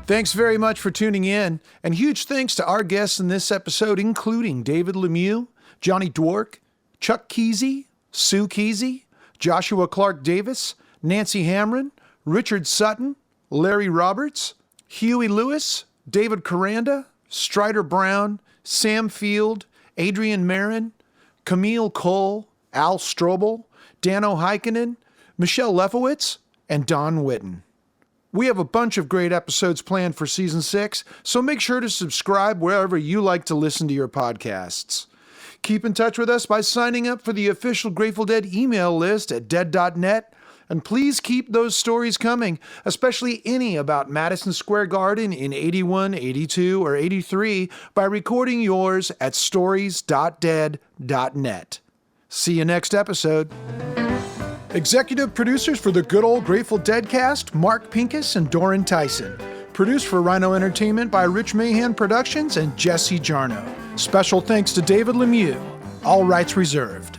Speaker 15: Thanks very much for tuning in, and huge thanks to our guests in this episode, including David Lemieux, Johnny Dwork, Chuck Kesey, Sue Kesey, Joshua Clark Davis, Nancy Hamren, Richard Sutton, Larry Roberts, Huey Lewis, David Koranda, Strider Brown, Sam Field, Adrian Marin, Camille Cole, Al Strobel, Danno Hikinin, Michele Lefkowith, and Don Witten. We have a bunch of great episodes planned for Season 6, so make sure to subscribe wherever you like to listen to your podcasts. Keep in touch with us by signing up for the official Grateful Dead email list at dead.net, and please keep those stories coming, especially any about Madison Square Garden in 81, 82, or 83 by recording yours at stories.dead.net. See you next episode. Executive producers for the Good Old Grateful Deadcast, Mark Pincus and Doran Tyson. Produced for Rhino Entertainment by Rich Mahan Productions and Jesse Jarno. Special thanks to David Lemieux. All rights reserved.